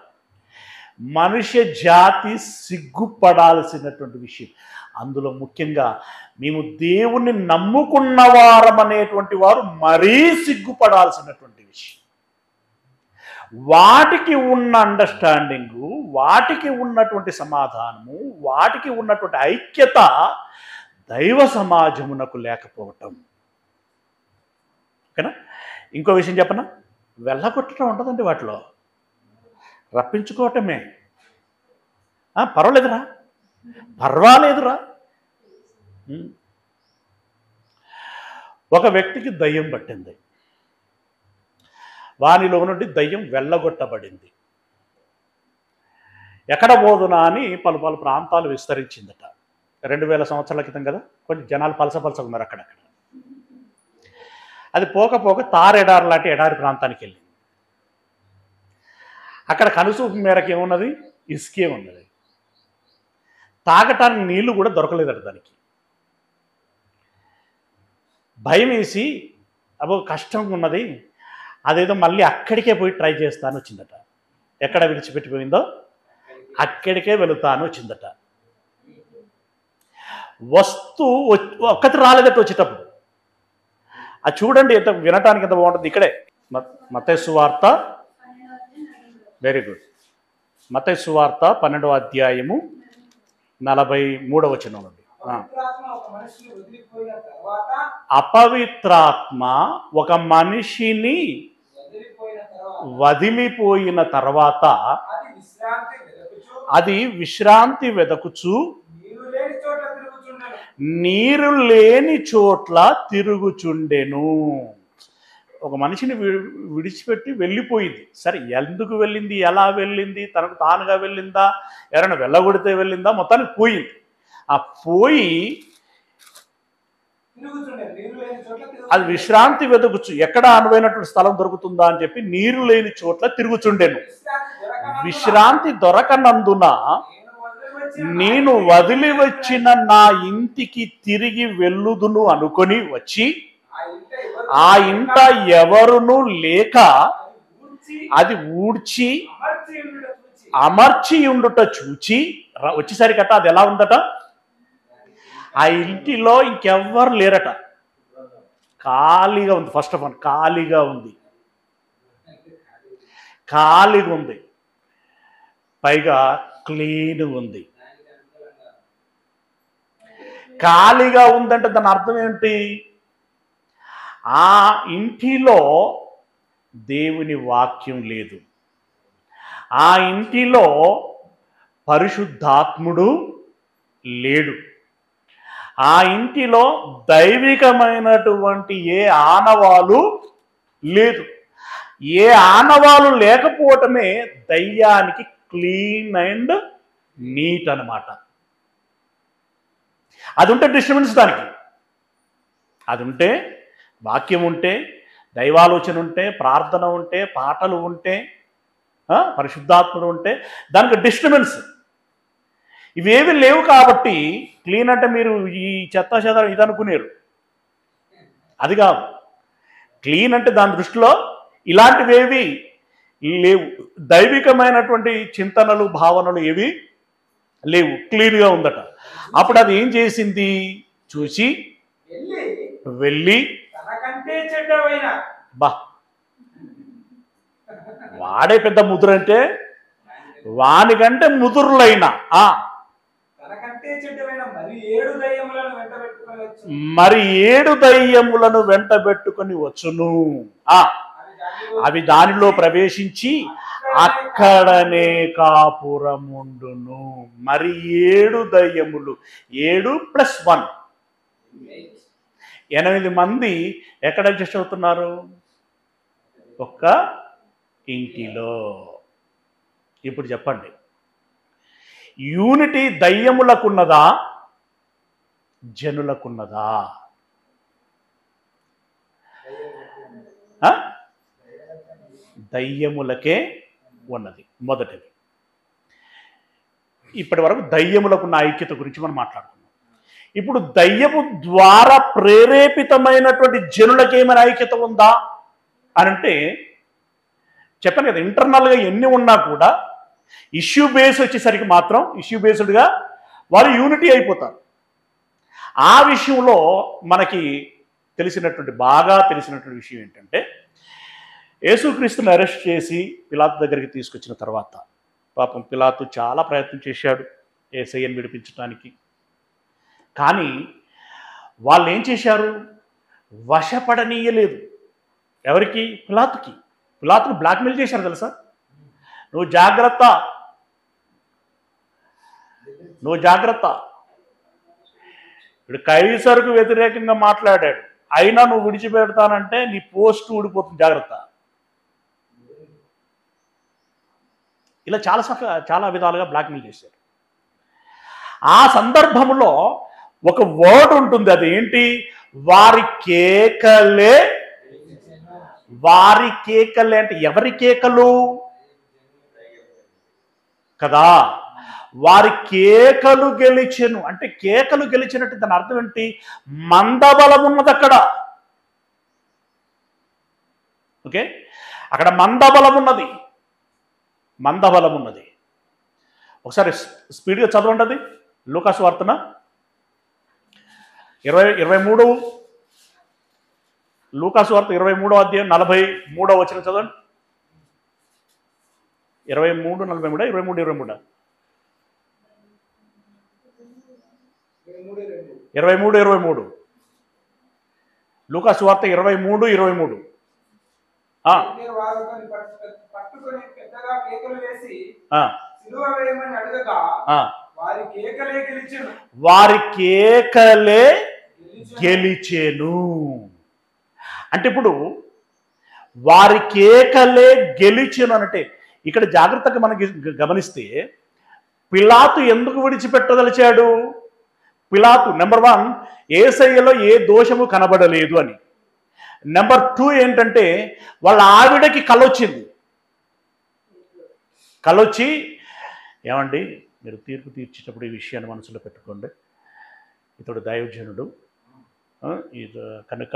A: మనుష్య జాతి సిగ్గుపడాల్సినటువంటి విషయం. అందులో ముఖ్యంగా మేము దేవుణ్ణి నమ్ముకున్న వారం అనేటువంటి వారు మరీ సిగ్గుపడాల్సినటువంటి విషయం. వాటికి ఉన్న అండర్స్టాండింగు, వాటికి ఉన్నటువంటి సమాధానము, వాటికి ఉన్నటువంటి ఐక్యత దైవ సమాజమునకు లేకపోవటం. ఓకేనా? ఇంకో విషయం చెప్పనా? వెళ్ళగొట్టడం ఉంటుందండి వాటిలో, రప్పించుకోవటమే. పర్వాలేదురా. ఒక వ్యక్తికి దయ్యం పట్టింది. వానిలో నుండి దయ్యం వెళ్ళగొట్టబడింది. ఎక్కడ పోదునా అని పలు పలు ప్రాంతాలు విస్తరించిందట. 2000 సంవత్సరాల క్రితం కదా, కొంచెం జనాలు పలసపలస ఉన్నారు అక్కడక్కడ. అది పోక పోక తారెడారి లాంటి ఎడారి ప్రాంతానికి వెళ్ళింది. అక్కడ కనుసూపు మేరకు ఏమున్నది, ఇసుకే ఉన్నది. తాగటానికి నీళ్లు కూడా దొరకలేదట దానికి. భయం వేసి అబ్బో కష్టంగా ఉన్నది, అదేదో మళ్ళీ అక్కడికే పోయి ట్రై చేస్తాను వచ్చిందట. ఎక్కడ విడిచిపెట్టిపోయిందో అక్కడికే వెళుతాను వచ్చిందట. వస్తూ ఒక్కటి రాలేదట వచ్చేటప్పుడు. అది చూడండి ఎంత వినటానికి ఎంత బాగుంటుంది. ఇక్కడే మత్తయి సువార్త, వెరీ గుడ్, మత్తయి సువార్త 12వ అధ్యాయము 43వ వచనం నుండి. అపవిత్రాత్మ ఒక మనిషిని వదిలిపోయిన తర్వాత అది విశ్రాంతి వెదకుచు నీరు లేని చోట్ల తిరుగుచుండెను. ఒక మనిషిని విడిచిపెట్టి వెళ్ళిపోయింది. సరే, ఎందుకు వెళ్ళింది, ఎలా వెళ్ళింది, తనకు తానుగా వెళ్ళిందా, ఎవరైనా వెళ్ళగొడితే వెళ్ళిందా, మొత్తానికి పోయింది. ఆ పోయి అది విశ్రాంతి వెతుకుచు, ఎక్కడ అనువైనటువంటి స్థలం దొరుకుతుందా అని చెప్పి నీరు లేని చోట్ల తిరుగుచుండెను. విశ్రాంతి దొరకనందున నేను వదిలి వచ్చిన నా ఇంటికి తిరిగి వెళ్ళుదును అనుకొని వచ్చి ఆ ఇంట ఎవరును లేక అది ఊడ్చి అమర్చి ఉండుట చూచి వచ్చేసరికట అది ఎలా ఉందట, ఆ ఇంటిలో ఇంకెవ్వరు లేరట, ఖాళీగా ఉంది. ఫస్ట్ ఆఫ్ ఆల్ ఖాళీగా ఉంది, ఖాళీగా ఉంది, పైగా క్లీన్ ఉంది. ఖాళీగా ఉందంటే దాని అర్థం ఏంటి, ఆ ఇంటిలో దేవుని వాక్యం లేదు, ఆ ఇంటిలో పరిశుద్ధాత్ముడు లేడు, ఆ ఇంటిలో దైవికమైనటువంటి ఏ ఆనవాలు లేదు. ఏ ఆనవాలు లేకపోవటమే దయ్యానికి క్లీన్ అండ్ నీట్ అన్నమాట. అది ఉంటే డిస్టర్బెన్స్ దానికి, అది ఉంటే వాక్యం ఉంటే, దైవాలోచన ఉంటే, ప్రార్థన ఉంటే, పాటలు ఉంటే, పరిశుద్ధాత్ముడు ఉంటే దానికి డిస్టర్బెన్స్. ఇవేవి లేవు కాబట్టి క్లీన్ అంటే మీరు ఈ చెత్త చెదారం ఇది అనుకునేరు, అది కాదు. క్లీన్ అంటే దాని దృష్టిలో ఇలాంటివేవి లేవు, దైవికమైనటువంటి చింతనలు భావనలు ఏవి లేవు, క్లీన్గా ఉందట. అప్పుడు అది ఏం చేసింది, చూసి వెళ్ళి బా వాడే పెద్ద ముదురు అంటే వానికంటే ముదురులైన మరి 7 దయ్యములను వెంటబెట్టుకొని వచ్చును, అవి దానిలో ప్రవేశించి అక్కడనే కాపురముండును. మరి 7 దయ్యములు, 7 + 1 8 మంది ఎక్కడ అడ్జస్ట్ అవుతున్నారు, ఒక్క ఇంటిలో. ఇప్పుడు చెప్పండి, యూనిటీ దయ్యములకున్నదా జనులకున్నదా? దయ్యములకే ఉన్నది మొదటిది. ఇప్పటి వరకు దయ్యములకున్న ఐక్యత గురించి మనం మాట్లాడుకున్నాం. ఇప్పుడు దయ్యము ద్వారా ప్రేరేపితమైనటువంటి జనులకేమైనా ఐక్యత ఉందా అని అంటే చెప్పాను కదా, ఇంటర్నల్గా ఎన్ని ఉన్నా కూడా ఇష్యూ బేస్ వచ్చేసరికి మాత్రం ఇష్యూ బేస్డ్గా వారు యూనిటీ అయిపోతారు. ఆ విషయంలో మనకి బాగా తెలిసినటువంటి విషయం ఏంటంటే, యేసుక్రీస్తుని అరెస్ట్ చేసి పిలాతు దగ్గరికి తీసుకొచ్చిన తర్వాత, పాపం పిలాతు చాలా ప్రయత్నం చేశాడు యేసయ్యను విడిపించడానికి. కానీ వాళ్ళు ఏం చేశారు, వశపడనీయలేదు. ఎవరికి? పిలాతుకి. పిలాతును బ్లాక్మెయిల్ చేశారు తెలుసా, నువ్వు జాగ్రత్త, నువ్వు జాగ్రత్త. ఇప్పుడు కైసరుకు వ్యతిరేకంగా మాట్లాడాడు, అయినా నువ్వు విడిచిపెడతానంటే నీ పోస్ట్ ఊడిపోతుంది, జాగ్రత్త. ఇలా చాలా విధాలుగా బ్లాక్మెయిల్ చేశారు. ఆ సందర్భంలో ఒక వర్డ్ ఉంటుంది, అది ఏంటి? వారి కేకలే. వారి కేకలే అంటే ఎవరి కేకలు కదా? వారి కేకలు గెలిచెను అంటే కేకలు గెలిచినట్టు దాని అర్థం ఏంటి? మందబలం ఉన్నది అక్కడ. ఓకే, అక్కడ మందబలం ఉన్నది. మందబలం ఉన్నది. ఒకసారి స్పీడ్గా చదవండి అది. లూకాసు వార్తన 23 లూకాసు వార్త 23వ అధ్యాయం 43వ వచనం చదవండి. 23, 43, 23, 23 లూకాసు వార్త 23, 23.
B: పట్టుకొని పెద్దగా కేకలు వేసి
A: ఆ,
B: సిలువ వేయమని అడగగా
A: ఆ,
B: వారి కేకలే గెలిచెను.
A: వారి కేకలే గెలిచెను అంటే ఇప్పుడు వారి కేకలే గెలిచెను అంటే ఇక్కడ జాగ్రత్తగా మనకి గమనిస్తే పిలాతు ఎందుకు విడిచిపెట్టదలిచాడు? పిలాతు నెంబర్ 1 యేసయ్యలో ఏ దోషము కనబడలేదు అని. నెంబర్ 2 ఏంటంటే వాళ్ళ ఆవిడకి కలొచ్చింది. కలొచ్చి, ఏమండి మీరు తీర్పు తీర్చేటప్పుడు ఈ విషయాన్ని మనసులో పెట్టుకోండి, ఇతడు దైవజనుడు కనుక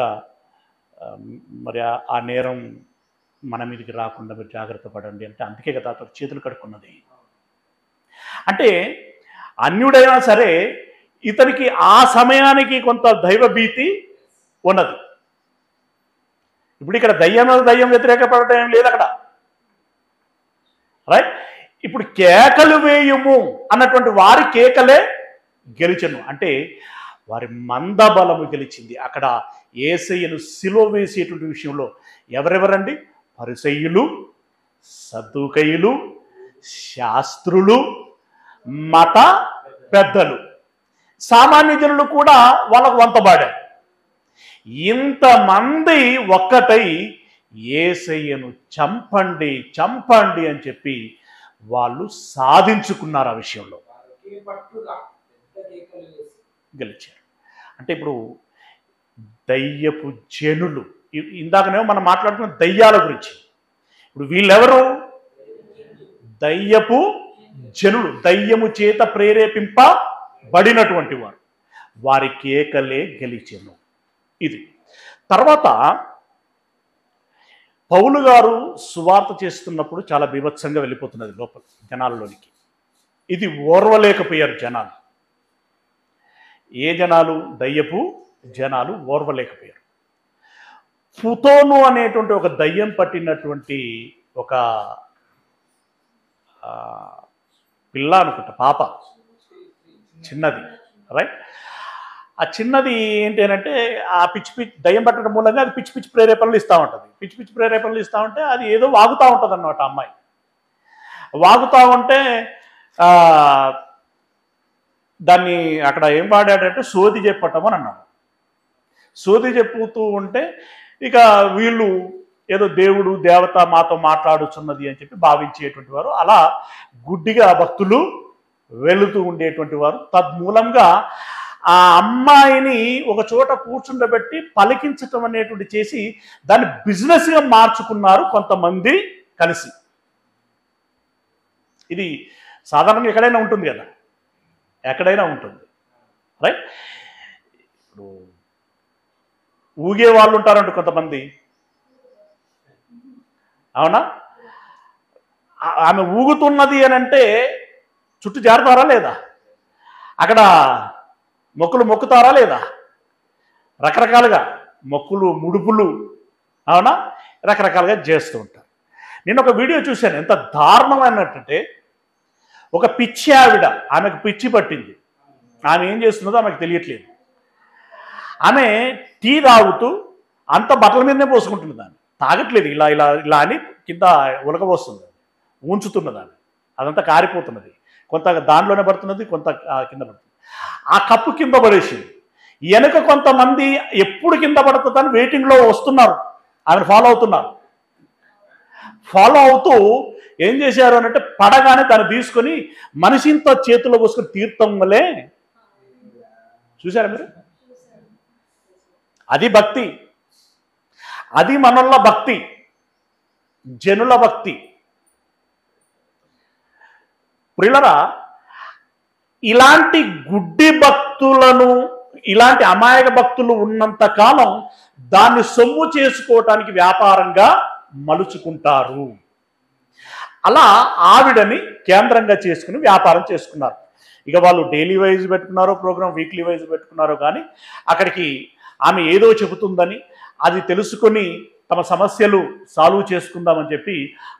A: మరి ఆ నేరం మన మీదకి రాకుండా మీరు జాగ్రత్త పడండి అంటే, అందుకే కదా అతడు చేతులు కడుక్కున్నది. అంటే అన్యుడైనా సరే ఇతనికి ఆ సమయానికి కొంత దైవభీతి ఉన్నది. ఇప్పుడు ఇక్కడ దయ్యం వ్యతిరేకపడటం ఏం లేదు అక్కడ, రైట్? ఇప్పుడు కేకలు వేయుము అన్నటువంటి వారి కేకలే గెలిచెను అంటే వారి మందబలము గెలిచింది. అక్కడ యేసయ్యను సిలువ వేసేటువంటి విషయంలో ఎవరెవరండి? పరిసయ్యులు, సద్దూకయ్యులు, శాస్త్రులు, మత పెద్దలు, సామాన్య జనులు కూడా వాళ్ళకు వంతబాడారు. ఇంతమంది ఒక్కటై యేసయ్యను చంపండి చంపండి అని చెప్పి వాళ్ళు సాధించుకున్నారు. ఆ విషయంలో గెలిచారు. అంటే ఇప్పుడు దయ్యపు జనులు, ఇందాకనేమో మనం మాట్లాడుకున్న దయ్యాల గురించి, ఇప్పుడు వీళ్ళెవరు? దయ్యపు జనులు, దయ్యము చేత ప్రేరేపింపబడినటువంటి వారు. వారి కేకలే గెలిచెను. ఇది తర్వాత పౌలు గారు సువార్త చేస్తున్నప్పుడు చాలా బీభత్సంగా వెళ్ళిపోతున్నది లోపల జనాలలోనికి. ఇది ఓర్వలేకపోయారు జనాలు. ఏ జనాలు? దయ్యపు జనాలు ఓర్వలేకపోయారు. ఫుతోను అనేటువంటి ఒక దయ్యం పట్టినటువంటి ఒక పిల్ల అనుకుంటా, పాప, చిన్నది, రైట్? ఆ చిన్నది ఏంటి అంటే ఆ పిచ్చి దయ్యం పట్టడం మూలంగా అది పిచ్చి ప్రేరేపణలు ఇస్తూ ఉంటుంది. పిచ్చి ప్రేరేపణలు ఇస్తూ ఉంటే అది ఏదో వాగుతూ ఉంటుంది అన్నమాట. అమ్మాయి వాగుతూ ఉంటే దాన్ని అక్కడ ఏం వాడాడంటే సోది చెప్పటం అని అన్నాడు. సోది చెప్పుతూ ఉంటే ఇక వీళ్ళు ఏదో దేవుడు దేవత మాతో మాట్లాడుచున్నది అని చెప్పి భావించేటువంటి వారు, అలా గుడ్డిగా భక్తులు వెళుతూ ఉండేటువంటి వారు. తద్మూలంగా ఆ అమ్మాయిని ఒక చోట కూర్చుండబెట్టి పలికించటం అనేటువంటి చేసి దాన్ని బిజినెస్గా మార్చుకున్నారు కొంతమంది కలిసి. ఇది సాధారణంగా ఎక్కడైనా ఉంటుంది కదా, ఎక్కడైనా ఉంటుంది, రైట్? ఇప్పుడు ఊగే వాళ్ళు ఉంటారంట కొంతమంది, అవునా? ఆమె ఊగుతున్నది అని అంటే చుట్టూ జారుతారా లేదా? అక్కడ మొక్కులు మొక్కుతారా లేదా? రకరకాలుగా మొక్కులు, ముడుపులు, అవునా, రకరకాలుగా చేస్తూ ఉంటారు. నేను ఒక వీడియో చూశాను, ఎంత దారుణమైనట్టంటే ఒక పిచ్చి ఆవిడ, ఆమెకు పిచ్చి పట్టింది. ఆమె ఏం చేస్తున్నదో ఆమెకు తెలియట్లేదు. ఆమె టీ తాగుతూ అంత బట్టల మీదనే పోసుకుంటుంది. దాన్ని తాగట్లేదు, ఇలా ఇలా ఇలా అని కింద ఉలకబోస్తుంది, ఉంచుతున్నది. ఆమె అదంతా కారిపోతున్నది, కొంత దాంట్లోనే పడుతున్నది, కొంత కింద పడుతుంది. ఆ కప్పు కింద పడేసింది. వెనక కొంతమంది ఎప్పుడు కింద పడుతుందని వెయిటింగ్లో వస్తున్నారు, ఆమెను ఫాలో అవుతున్నారు. ఫాలో అవుతూ ఏం చేశారు అనంటే పడగానే దాన్ని తీసుకొని మనిషింత చేతిలో పోసుకొని తీర్థం వలే చూసారా మీరు? అది భక్తి, అది మనల్ల భక్తి, జనుల భక్తి. ప్రియులరా, ఇలాంటి గుడ్డి భక్తులను, ఇలాంటి అమాయక భక్తులు ఉన్నంత కాలం దాన్ని సొమ్ము చేసుకోవటానికి వ్యాపారంగా మలుచుకుంటారు. అలా ఆవిడని కేంద్రంగా చేసుకుని వ్యాపారం చేసుకున్నారు. ఇక వాళ్ళు డైలీ వైజ్ పెట్టుకున్నారో ప్రోగ్రామ్, వీక్లీ వైజ్ పెట్టుకున్నారో కానీ అక్కడికి ఆమె ఏదో చెబుతుందని అది తెలుసుకొని తమ సమస్యలు సాల్వ్ చేసుకుందామని చెప్పి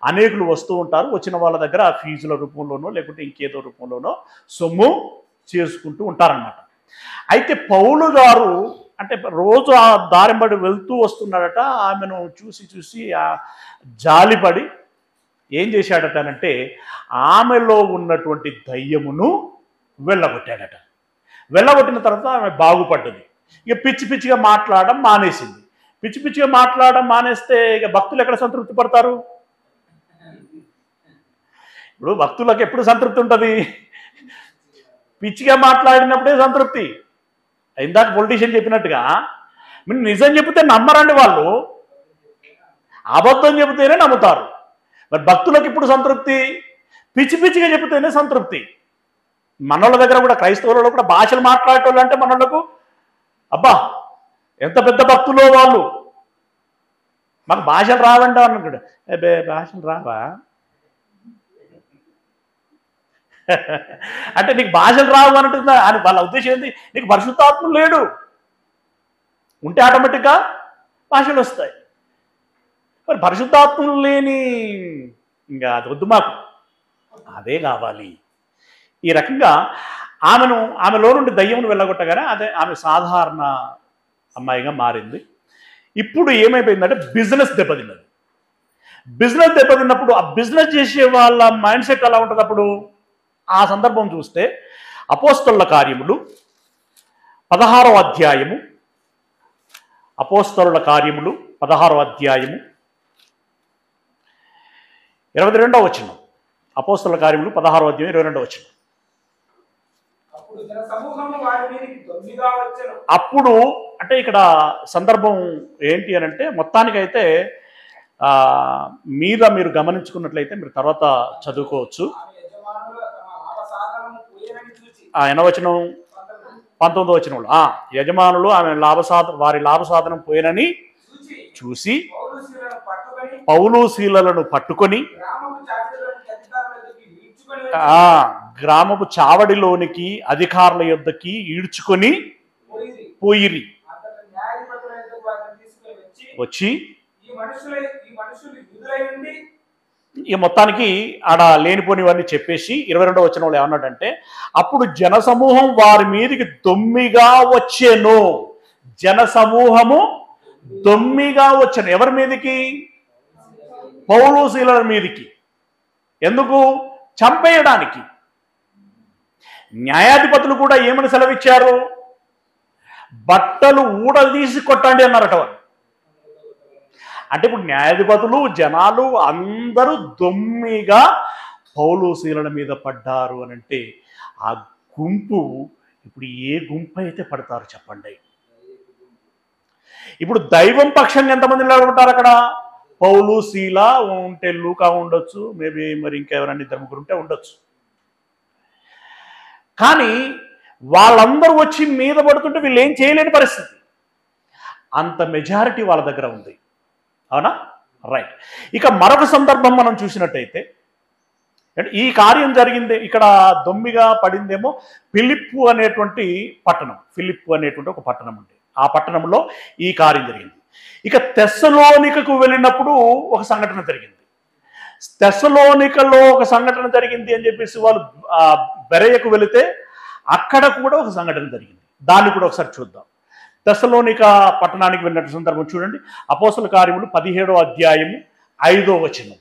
A: అనేకులు వస్తూ ఉంటారు. వచ్చిన వాళ్ళ దగ్గర ఫీజుల రూపంలోనో లేకుంటే ఇంకేదో రూపంలోనో సొమ్ము చేసుకుంటూ ఉంటారన్నమాట. అయితే పౌలు గారు అంటే రోజు ఆ దారింబడి వెళ్తూ వస్తున్నాడట. ఆమెను చూసి చూసి జాలిపడి ఏం చేశాడటనంటే ఆమెలో ఉన్నటువంటి దయ్యమును వెళ్ళగొట్టాడట. వెళ్ళగొట్టిన తర్వాత ఆమె బాగుపడ్డది. ఇక పిచ్చి పిచ్చిగా మాట్లాడడం మానేసింది. పిచ్చి పిచ్చిగా మాట్లాడడం మానేస్తే ఇక భక్తులు ఎక్కడ సంతృప్తి పడతారు? ఇప్పుడు భక్తులకు ఎప్పుడు సంతృప్తి ఉంటుంది? పిచ్చిగా మాట్లాడినప్పుడే సంతృప్తి. ఇందాక పొలిటీషియన్ చెప్పినట్టుగా మీరు నిజం చెబితే నమ్మరండి వాళ్ళు, అబద్ధం చెబితేనే నమ్ముతారు. మరి భక్తులకు ఇప్పుడు సంతృప్తి పిచ్చి పిచ్చిగా చెబితేనే సంతృప్తి. మనోళ్ళ దగ్గర కూడా, క్రైస్తవులలో కూడా భాషలు మాట్లాడేటోళ్ళు అంటే మనోళ్ళకు అబ్బా ఎంత పెద్ద భక్తులో వాళ్ళు, మాకు భాషలు రావండి అనుకుంటా. అబ్బే భాషలు రావా అంటే నీకు భాషలు రావు అంటుందా అని వాళ్ళ ఉద్దేశం ఏంటి? నీకు పరిశుద్ధాత్మ లేడు, ఉంటే ఆటోమేటిక్గా భాషలు వస్తాయి. మరి పరిశుద్ధాత్మలు లేని ఇంకా అది వద్దు మాకు, అదే కావాలి. ఈ రకంగా ఆమెలో నుండి దయ్యమును వెళ్ళగొట్టగానే అదే ఆమె సాధారణ అమ్మాయిగా మారింది. ఇప్పుడు ఏమైపోయిందంటే బిజినెస్ దెబ్బతిన్నది. బిజినెస్ దెబ్బతిన్నప్పుడు ఆ బిజినెస్ చేసే వాళ్ళ మైండ్ సెట్ ఎలా ఉంటుంది అప్పుడు? ఆ సందర్భం చూస్తే అపోస్తలుల కార్యములు 16వ అధ్యాయము, అపోస్తలుల కార్యములు 16వ అధ్యాయము 22వ వచనం. అపోస్తలుల కార్యములు 16వ అధ్యాయం 22వ వచనం. అప్పుడు అంటే ఇక్కడ సందర్భం ఏంటి అని అంటే మొత్తానికైతే మీద మీరు గమనించుకున్నట్లయితే మీరు తర్వాత చదువుకోవచ్చు. ఎన్నో వచనం? 19వ వచనంలో యజమానులు ఆమె వారి లాభసాధనం పోయినని చూసి పౌలు శీలలను పట్టుకొని గ్రామపు చావడిలోనికి అధికారుల యొద్దకి ఈడ్చుకొని పోయిరి. వచ్చి ఇక మొత్తానికి ఆడ లేనిపోనివన్నీ చెప్పేసి 22వ వచనంలో ఏమన్నాడంటే అప్పుడు జనసమూహం వారి మీదకి దొమ్మిగా వచ్చెను. జనసమూహము దొమ్మిగా వచ్చెను. ఎవరి మీదకి? పౌలు శీలల మీదకి. ఎందుకు? చంపేయడానికి. న్యాయాధిపతులు కూడా ఏమని సెలవిచ్చారు? బట్టలు ఊడదీసి కొట్టండి అన్నారట వారు. అంటే ఇప్పుడు న్యాయాధిపతులు, జనాలు అందరూ దొమ్మిగా పౌలు శీలల మీద పడ్డారు అని అంటే ఆ గుంపు ఇప్పుడు ఏ గుంపు అయితే పడతారు చెప్పండి? ఇప్పుడు దైవం పక్షంగా ఎంతమంది నిలబడతారు అక్కడ? పౌలు శీల ఉంటే, లూకా ఉండొచ్చు, మేబీ మరి ఇంకెవరన్నా ఇద్దరు ముగ్గురు ఉంటే ఉండొచ్చు. కానీ వాళ్ళందరూ వచ్చి మీద పడుతుంటే వీళ్ళు ఏం చేయలేని పరిస్థితి. అంత మెజారిటీ వాళ్ళ దగ్గర ఉంది. అవునా? రైట్. ఇక మరొక సందర్భం మనం చూసినట్టయితే ఈ కార్యం జరిగింది ఇక్కడ దొమ్మిగా పడిందేమో ఫిలిప్పు అనేటువంటి పట్టణం. ఫిలిప్పు అనేటువంటి ఒక పట్టణం ఉంది. ఆ పట్టణంలో ఈ కార్యం జరిగింది. ఇక తెస్సలోనికకు వెళ్ళినప్పుడు ఒక సంఘటన జరిగింది. తెస్సలోనికలో ఒక సంఘటన జరిగింది అని చెప్పేసి వాళ్ళు బెరయకు వెళితే అక్కడ కూడా ఒక సంఘటన జరిగింది. దాన్ని కూడా ఒకసారి చూద్దాం. తెస్సలోనిక పట్టణానికి వెళ్ళినట్టు సందర్భం చూడండి. అపోస్తలుల కార్యములు 17వ అధ్యాయము 5వ వచనం.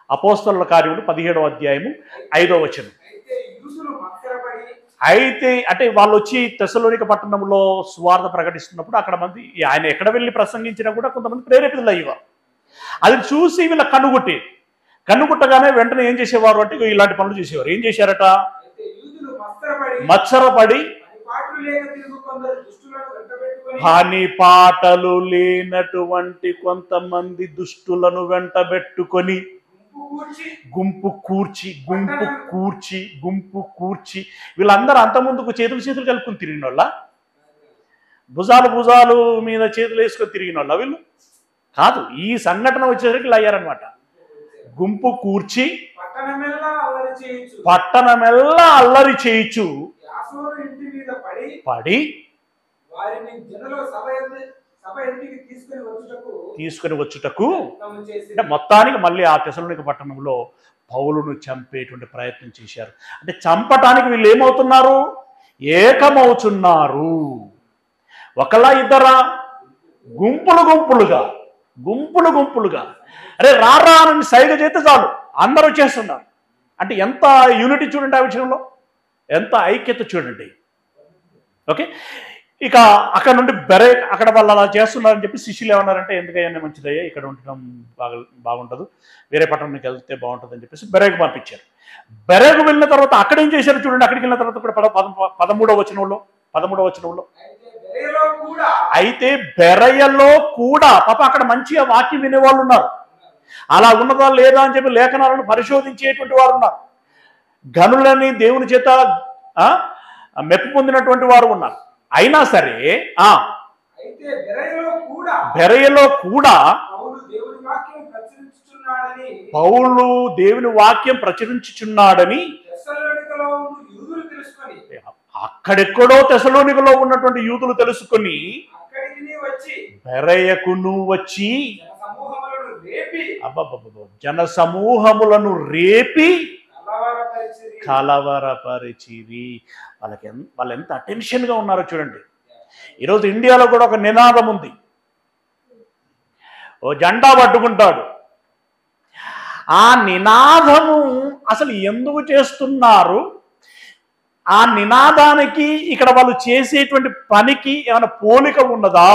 A: అపోస్తలుల కార్యములు 17వ అధ్యాయము 5వ వచనం. అయితే అంటే వాళ్ళు వచ్చి తెస్సలోనిక పట్టణంలో సువార్త ప్రకటిస్తున్నప్పుడు అక్కడ మంది ఆయన ఎక్కడ వెళ్ళి ప్రసంగించినా కూడా కొంతమంది ప్రేరేపితులు అయ్యేవారు. అది చూసి వీళ్ళ కన్నుగుట్టగానే వెంటనే ఏం చేసేవారు అంటే ఇగో ఇలాంటి పనులు చేసేవారు. ఏం చేశారట?
B: అయితే యూదులు మత్సరపడి
A: మత్సరపడి
B: పాటలు లేక తిరుగు కొందరు దుష్టులను వెంటబెట్టుకొని
A: పని పాటలు లేనటువంటి కొంతమంది దుష్టులను వెంటబెట్టుకొని
B: గుంపు
A: కూర్చి వీళ్ళందరూ అంత ముందుకు చేతులు కలుపుకుని తిరిగిన వాళ్ళ, భుజాలు మీద చేతులు వేసుకొని తిరిగిన వాళ్ళ వీళ్ళు కాదు. ఈ సంఘటన వచ్చేసరికి ఇలా అయ్యారనమాట. గుంపు కూర్చి పట్టణమెల్లా అల్లరి చేయించు
B: యాసోను ఇంటి మీద
A: పడి
B: వారిని జనుల సభ ఇంటికి
A: తీసుకొని వచ్చుటకు అంటే మొత్తానికి మళ్ళీ ఆ తెసలోనిక పట్టణంలో పౌలును చంపేటువంటి ప్రయత్నం చేశారు. అంటే చంపటానికి వీళ్ళు ఏమవుతున్నారు? ఏకమవుతున్నారు. ఒకలా ఇద్దరా? గుంపులుగా అరే రారా అని సైగ చేస్తే చాలు అందరూ వచ్చేస్తున్నారు. అంటే ఎంత యూనిటీ చూడండి, ఆ విషయంలో ఎంత ఐక్యత చూడండి. ఓకే, ఇక అక్కడ నుండి అక్కడ వాళ్ళు అలా చేస్తున్నారని చెప్పి శిష్యులు ఏమన్నారంటే ఎందుకయ్యా మంచిదయ్యా, ఇక్కడ ఉండటం బాగుంటుంది, వేరే పట్టణానికి వెళ్తే బాగుంటుంది అని చెప్పేసి బెరేకు పంపించారు. బెరేకు వెళ్ళిన తర్వాత అక్కడ ఏం చేశారు చూడండి. అక్కడికి వెళ్ళిన తర్వాత కూడా 13వ వచనంలో అయితే బెరయలో కూడా పాప అక్కడ మంచిగా వాక్యం వినేవాళ్ళు ఉన్నారు. అలా ఉన్నదా లేదా అని చెప్పి లేఖనాలను పరిశోధించేటువంటి వారు ఉన్నారు. గనులని దేవుని చేత మెప్పు పొందినటువంటి వారు ఉన్నారు. అయినా సరే బెరయలో కూడా పౌలు దేవుని వాక్యం ప్రచురించుచున్నాడని అక్కడెక్కడో తెసలోనికలో ఉన్నటువంటి యూదులు తెలుసుకుని బెరయకును వచ్చి జన సమూహములను రేపి కలవరపరిచిరి. వాళ్ళు ఎంత అటెన్షన్గా ఉన్నారో చూడండి. ఈరోజు ఇండియాలో కూడా ఒక నినాదం ఉంది. ఓ జెండా పట్టుకుంటాడు. ఆ నినాదము అసలు ఎందుకు చేస్తున్నారు? ఆ నినాదానికి ఇక్కడ వాళ్ళు చేసేటువంటి పనికి ఏమైనా పోలిక ఉన్నదా?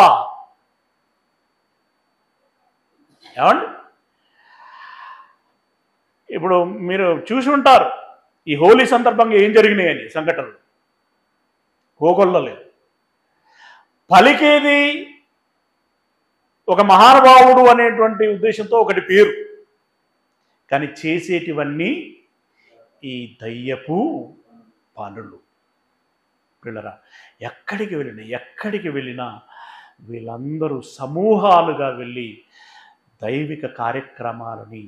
A: ఏమండి, ఇప్పుడు మీరు చూసి ఉంటారు ఈ హోలీ సందర్భంగా ఏం జరిగినాయని సంఘటనలు. కోకొల్లలేదు. పలికేది ఒక మహానుభావుడు అనేటువంటి ఉద్దేశంతో ఒకటి పేరు, కానీ చేసేటివన్నీ ఈ దయ్యపు పనులు. పిల్లరా, ఎక్కడికి వెళ్ళినా వీళ్ళందరూ సమూహాలుగా వెళ్ళి దైవిక కార్యక్రమాలని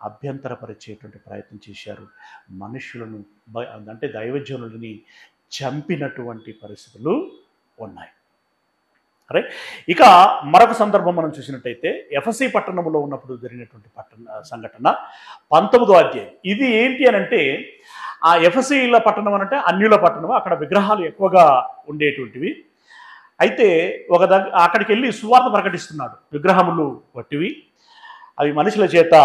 A: అభ్యంతరపరిచేటువంటి ప్రయత్నం చేశారు. మనుషులను అంటే దైవజనులని చంపినటువంటి పరిస్థితులు ఉన్నాయి. అరే, ఇక మరొక సందర్భం మనం చూసినట్టయితే ఎఫెసీ పట్టణంలో ఉన్నప్పుడు జరిగినటువంటి సంఘటన 19వ అధ్యాయం. ఇది ఏంటి అని అంటే ఆ ఎఫెసీల పట్టణం అంటే అన్యుల పట్టణం. అక్కడ విగ్రహాలు ఎక్కువగా ఉండేటువంటివి. అయితే అక్కడికి వెళ్ళి సువార్త ప్రకటిస్తున్నాడు. విగ్రహములు వట్టివి, అవి మనుషుల చేత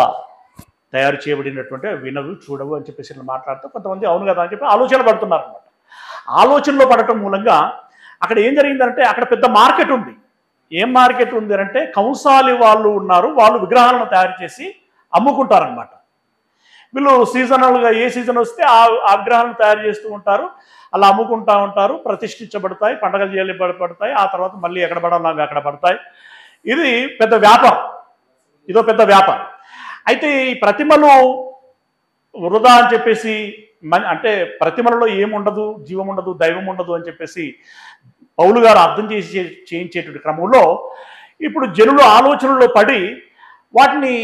A: తయారు చేయబడినటువంటి వినవు చూడవు అని చెప్పేసి మాట్లాడుతూ కొంతమంది అవును కదా అని చెప్పి ఆలోచన పడుతున్నారు అనమాట. ఆలోచనలో పడటం మూలంగా అక్కడ ఏం జరిగిందంటే అక్కడ పెద్ద మార్కెట్ ఉంది. ఏం మార్కెట్ ఉంది అంటే కంసాలి వాళ్ళు ఉన్నారు. వాళ్ళు విగ్రహాలను తయారు చేసి అమ్ముకుంటారనమాట. వీళ్ళు సీజనల్గా ఏ సీజన్ వస్తే ఆ విగ్రహాలను తయారు చేస్తూ ఉంటారు. అలా అమ్ముకుంటూ ఉంటారు. ప్రతిష్ఠించబడతాయి, పండగలు చేయబడతాయి. ఆ తర్వాత మళ్ళీ ఎక్కడ పడాలి అక్కడ పడతాయి. ఇది పెద్ద వ్యాపారం. ఇదో పెద్ద వ్యాపారం. అయితే ఈ ప్రతిమలు వృధా అని చెప్పేసి అంటే ప్రతిమలలో ఏముండదు, జీవం ఉండదు, దైవం ఉండదు అని చెప్పేసి పౌలు గారు అర్థం చేయించేటువంటి క్రమంలో ఇప్పుడు జనులు ఆలోచనలో పడి వాటిని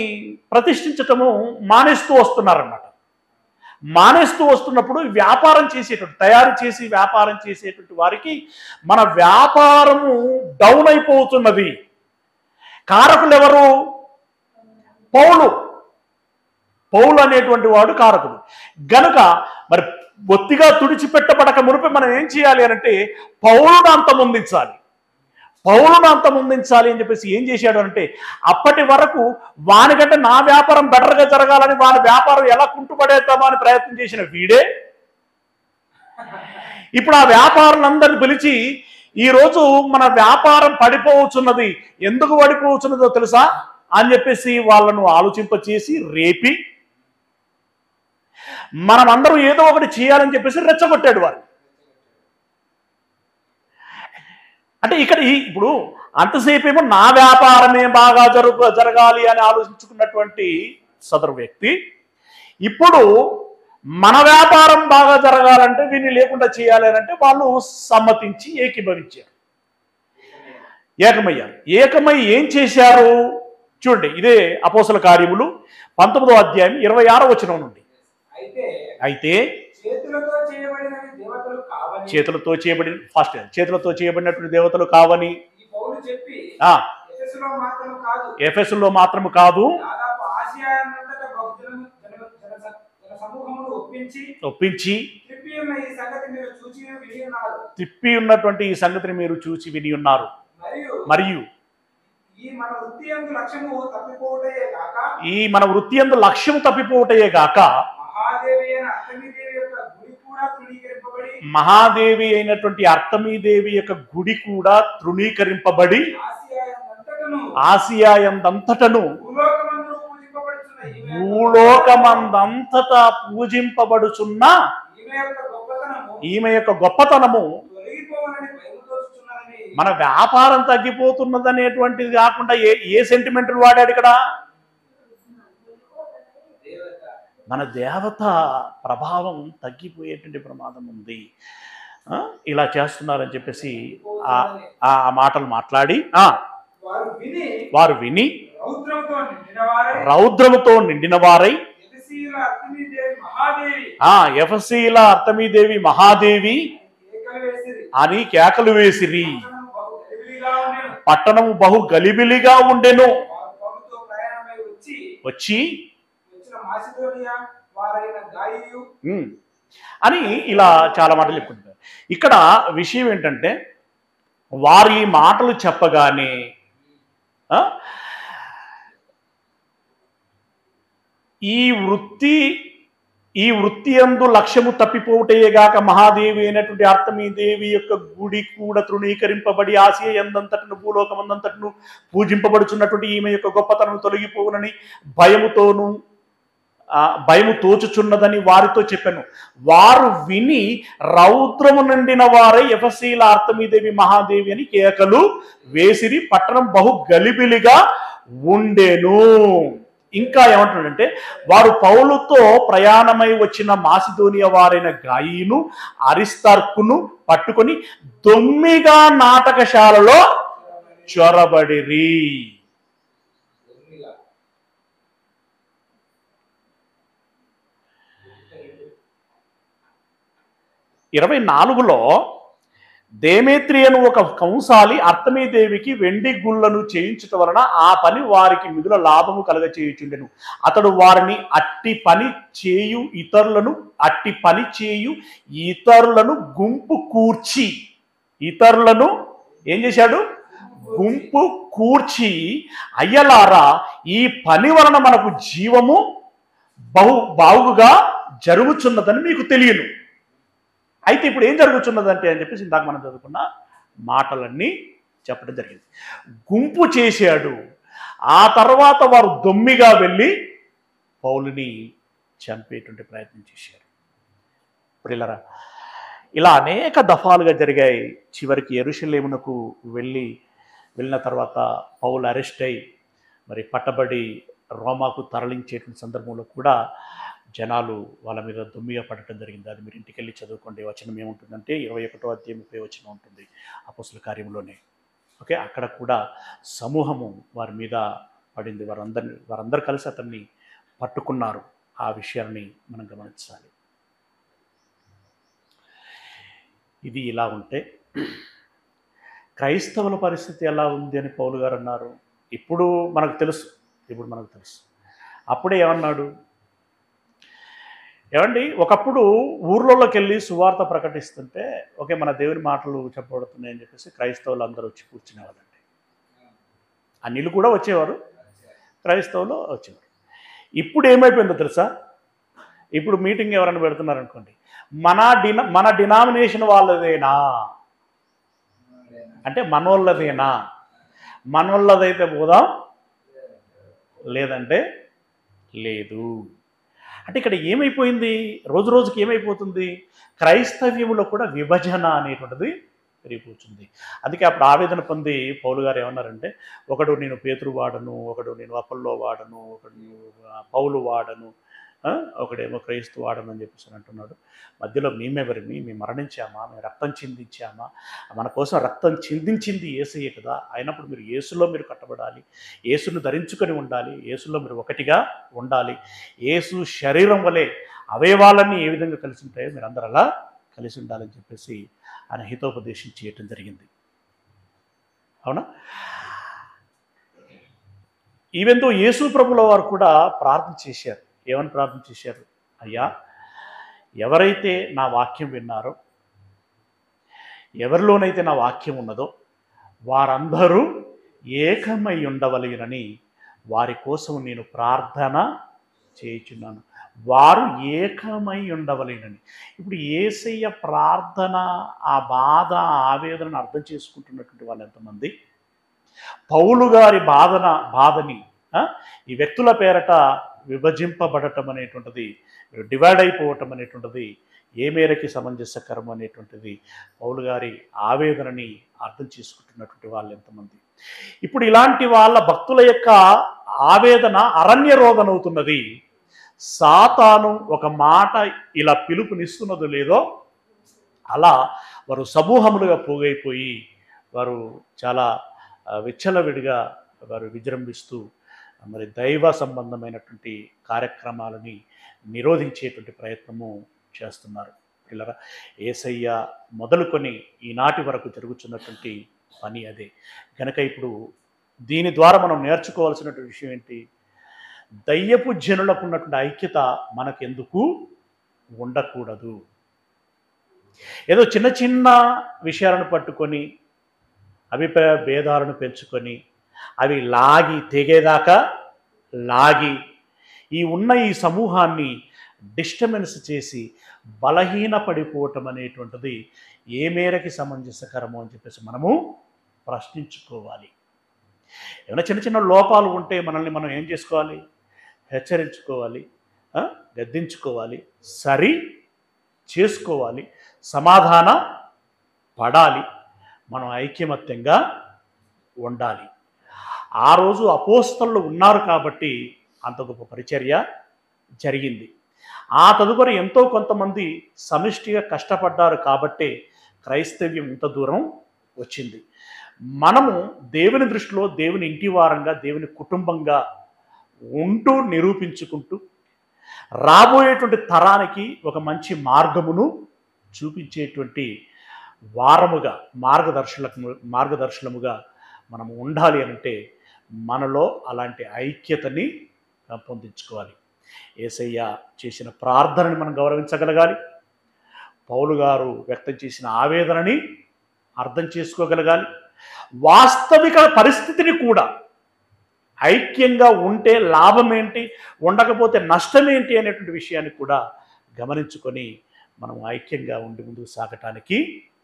A: ప్రతిష్ఠించటము మానేస్తూ వస్తున్నారన్నమాట. మానేస్తూ వస్తున్నప్పుడు వ్యాపారం చేసేటువంటి తయారు చేసి వ్యాపారం చేసేటువంటి వారికి మన వ్యాపారము డౌన్ అయిపోతున్నది. కారకులు ఎవరు? పౌలు అనేటువంటి వాడు కారకుడు. గనుక మరి బొత్తిగా తుడిచిపెట్టబడక మునిపే మనం ఏం చేయాలి అంటే పౌలును అంతమొందించాలి అని చెప్పేసి ఏం చేశాడు అంటే అప్పటి వరకు వానికంటే నా వ్యాపారం బెటర్గా జరగాలని వాని వ్యాపారం ఎలా కుంటుపడేద్దామా అని ప్రయత్నం చేసిన వీడే ఇప్పుడు ఆ వ్యాపారులందరిని పిలిచి ఈరోజు మన వ్యాపారం పడిపోవచ్చున్నది. ఎందుకు పడిపోవచ్చున్నదో తెలుసా? అని చెప్పేసి వాళ్ళను ఆలోచింపచేసి రేపి మనమందరం ఏదో ఒకటి చేయాలని చెప్పేసి రెచ్చగొట్టాడు వారు. అంటే ఇక్కడ ఇప్పుడు అంతసేపు ఏమో నా వ్యాపారమే బాగా జరగాలి అని ఆలోచించుకున్నటువంటి సదరు వ్యక్తి ఇప్పుడు మన వ్యాపారం బాగా జరగాలంటే వీళ్ళు లేకుండా చేయాలి అని అంటే వాళ్ళు సమ్మతించి ఏకీభవించారు, ఏకమయ్యారు. ఏకమై ఏం చేశారు చూడండి, ఇదే అపోస్తల కార్యములు 19వ అధ్యాయం 26వ వచనం నుండి. అయితే చేతులతో చేయబడినటువంటి దేవతలు కావని ఎఫెసులో మాత్రము కాదు ఒప్పించి తిప్పి ఉన్నటువంటి ఈ సంగతిని మీరు చూచి విని ఉన్నారు. మరియు ఈ మన వృత్తి యందు లక్ష్యము తప్పిపోవటయే గాక మహాదేవి అయినటువంటి అర్తమీదేవి యొక్క గుడి కూడా తృణీకరింపబడి ఆసియా యందంతటను భూలోకమందంతటా పూజింపబడుచున్న ఈమె యొక్క గొప్పతనము మన వ్యాపారం తగ్గిపోతున్నదనేటువంటిది కాకుండా ఏ సెంటిమెంట్లు వాడాడు ఇక్కడ? మన దేవత ప్రభావం తగ్గిపోయేటువంటి ప్రమాదం ఉంది, ఇలా చేస్తున్నారని చెప్పేసి ఆ మాటలు మాట్లాడి వారు విని రౌద్రముతో నిండిన వారై ఎఫెసీల అర్తమీదేవి మహాదేవి అని కేకలు వేసిరి. పట్టణము బహు గలిబిలిగా ఉండెను. వచ్చి అని ఇలా చాలా మాటలు చెప్పుకుంటారు. ఇక్కడ విషయం ఏంటంటే వారు ఈ మాటలు చెప్పగానే ఈ వృత్తి యందు లక్ష్యము తప్పిపోవటయేగాక మహాదేవి అయినటువంటి అర్తమీదేవి యొక్క గుడి కూడా తృణీకరింపబడి ఆసియా యందంతటను భూలోకమందంతటను పూజింపబడుచున్నటువంటి ఈమె యొక్క గొప్పతనం తొలగిపోవునని భయము తోచుచున్నదని వారితో చెప్పాను. వారు విని రౌద్రము నిండిన వారై ఎఫెసీల అర్తమీదేవి మహాదేవి అని కేకలు వేసిరి. పట్టణం బహు గలిబిలిగా ఉండెను. ఇంకా ఏమంటున్నాడంటే వారు పౌలుతో ప్రయాణమై వచ్చిన మాసిదోనియా వారైన గాయిను అరిస్తార్కును పట్టుకొని దొమ్మిగా నాటకశాలలో చొరబడిరి. 24లో దేమేత్రియను ఒక కంసాలి అర్తమీదేవికి వెండి గుళ్లను చేయించటం వలన ఆ పని వారికి మిగుల లాభము కలగ చేయుచుండెను. అతడు వారిని అట్టి పని చేయు ఇతరులను గుంపు కూర్చి ఏం చేశాడు? గుంపు కూర్చి అయ్యలారా ఈ పని వలన మనకు జీవము బాగుగా జరుగుచున్నదని మీకు తెలియను. అయితే ఇప్పుడు ఏం జరుగుతున్నదంటే అని చెప్పేసి ఇందాక మనం చదువుకున్న మాటలన్నీ చెప్పడం జరిగింది. గుంపు చేశాడు. ఆ తర్వాత వారు దొమ్మిగా వెళ్ళి పౌలుని చంపేటువంటి ప్రయత్నం చేశారు. ఇప్పుడు ఇలా అనేక దఫాలుగా జరిగాయి. చివరికి యెరూషలేమునకు వెళ్ళిన తర్వాత పౌలు అరెస్ట్ అయి మరి పట్టబడి రోమాకు తరలించేటువంటి సందర్భంలో కూడా జనాలు వాళ్ళ మీద దొమ్మిగా పడటం జరిగింది. అది మీరు ఇంటికి వెళ్ళి చదువుకోండి. వచనం ఏముంటుందంటే 21వ అధ్యాయం 30వ వచనం ఉంటుంది అపోస్తల కార్యంలోనే. ఓకే, అక్కడ కూడా సమూహము వారి మీద పడింది. వారందరూ కలిసి అతన్ని పట్టుకున్నారు. ఆ విషయాన్ని మనం గమనించాలి. ఇది ఇలా ఉంటే క్రైస్తవుల పరిస్థితి ఎలా ఉంది అని పౌలు గారు అన్నారు. ఇప్పుడు మనకు తెలుసు. అప్పుడే ఏమన్నాడు? ఏమండి, ఒకప్పుడు ఊర్లలోకి వెళ్ళి సువార్త ప్రకటిస్తుంటే ఓకే మన దేవుని మాటలు చెప్పబడుతున్నాయని చెప్పేసి క్రైస్తవులు అందరూ వచ్చి కూర్చునేవాళ్ళండి. అన్నిలు కూడా వచ్చేవారు, క్రైస్తవులు వచ్చేవారు. ఇప్పుడు ఏమైపోయిందో తెలుసా? ఇప్పుడు మీటింగ్ ఎవరైనా పెడుతున్నారనుకోండి, మన డినామినేషన్ వాళ్ళదేనా అంటే మనోళ్ళదేనా, మనోళ్ళదైతే పోదాం, లేదంటే లేదు. అంటే ఇక్కడ ఏమైపోయింది, రోజు రోజుకి ఏమైపోతుంది, క్రైస్తవ్యంలో కూడా విభజన అనేటువంటిది పెరిగిపోతుంది. అందుకే అప్పుడు ఆవేదన పొంది పౌలు గారు ఏమన్నారంటే, ఒకడు నేను పేతురు వాడను, ఒకడు నేను అపొల్లో వాడను, ఒకడు పౌలు వాడను, ఒకడేమో క్రైస్తు వాడను అని చెప్పేసి అంటున్నాడు. మధ్యలో మేమెవరిమి, మేము మరణించామా, మేము రక్తం చిందించామా, మన కోసం రక్తం చిందించింది యేసయ్యే కదా. అయినప్పుడు మీరు యేసులో మీరు కట్టబడాలి, యేసును ధరించుకొని ఉండాలి, యేసులో మీరు ఒకటిగా ఉండాలి. యేసు శరీరం వలె అవయవాలన్నీ ఏ విధంగా కలిసి ఉంటాయో మీరు అందరూ అలా కలిసి ఉండాలని చెప్పేసి ఆయన హితోపదేశం చేయటం జరిగింది. అవునా? ఈవెందో యేసు ప్రభుల వారు కూడా ప్రార్థన చేశారు. ఏమని ప్రార్థన చేశారు? అయ్యా, ఎవరైతే నా వాక్యం విన్నారో, ఎవరిలోనైతే నా వాక్యం ఉన్నదో వారందరూ ఏకమై ఉండవలెనని వారి కోసం నేను ప్రార్థన చేయుచున్నాను. వారు ఏకమై ఉండవలేనని. ఇప్పుడు యేసయ్య ప్రార్థన, ఆ బాధ, ఆవేదనను అర్థం చేసుకుంటున్నటువంటి వాళ్ళు ఎంతమంది? పౌలు గారి బాధని ఈ వ్యక్తుల పేరట విభజింపబడటం అనేటువంటిది, డివైడ్ అయిపోవటం అనేటువంటిది ఏ మేరకి సమంజసకరం అనేటువంటిది, పౌలు గారి ఆవేదనని అర్థం చేసుకుంటున్నటువంటి వాళ్ళు ఎంతమంది? ఇప్పుడు ఇలాంటి వాళ్ళ భక్తుల యొక్క ఆవేదన అరణ్య రోదన అవుతున్నది. సాతాను ఒక మాట ఇలా పిలుపునిస్తున్నదో లేదో అలా వారు సమూహములుగా పోగైపోయి వారు చాలా విచ్చలవిడిగా వారు విజృంభిస్తూ మరి దైవ సంబంధమైనటువంటి కార్యక్రమాలని నిరోధించేటువంటి ప్రయత్నము చేస్తున్నారు. పిల్లరా, యేసయ్య మొదలుకొని ఈనాటి వరకు జరుగుతున్నటువంటి పని అదే. కనుక ఇప్పుడు దీని ద్వారా మనం నేర్చుకోవాల్సినటువంటి విషయం ఏంటి? దయ్యపు జనులకు ఉన్నటువంటి ఐక్యత మనకెందుకు ఉండకూడదు. ఏదో చిన్న చిన్న విషయాలను పట్టుకొని అభిప్రాయ భేదాలను పెంచుకొని అవి లాగి తెగేదాకా లాగి ఈ సమూహాన్ని డిస్టర్బెన్స్ చేసి బలహీనపడిపోవటం అనేటువంటిది ఏ మేరకి సమంజసకరమో అని చెప్పేసి మనము ప్రశ్నించుకోవాలి. ఏమైనా చిన్న చిన్న లోపాలు ఉంటే మనల్ని మనం ఏం చేసుకోవాలి? హెచ్చరించుకోవాలి, గద్దించుకోవాలి, సరి చేసుకోవాలి, సమాధాన పడాలి, మనం ఐక్యమత్యంగా ఉండాలి. ఆ రోజు అపోస్తలులు ఉన్నారు కాబట్టి అంత గొప్ప పరిచర్య జరిగింది. ఆ తదుపరి ఎంతో కొంతమంది సమిష్టిగా కష్టపడ్డారు కాబట్టే క్రైస్తవ్యం ఇంత దూరం వచ్చింది. మనము దేవుని దృష్టిలో దేవుని ఇంటి వారంగా, దేవుని కుటుంబంగా ఉంటూ నిరూపించుకుంటూ రాబోయేటువంటి తరానికి ఒక మంచి మార్గమును చూపించేటువంటి వారముగా, మార్గదర్శనముగా మనము ఉండాలి అంటే మనలో అలాంటి ఐక్యతని పెంపొందించుకోవాలి. యేసయ్య చేసిన ప్రార్థనని మనం గౌరవించగలగాలి. పౌలు గారు వ్యక్తం చేసిన ఆవేదనని అర్థం చేసుకోగలగాలి. వాస్తవిక పరిస్థితిని కూడా ఐక్యంగా ఉంటే లాభం ఏంటి, ఉండకపోతే నష్టం ఏంటి అనేటువంటి విషయాన్ని కూడా గమనించుకొని మనం ఐక్యంగా ఉండి ముందుకు సాగటానికి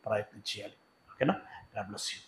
A: ప్రయత్నం చేయాలి. ఓకేనా? God bless you.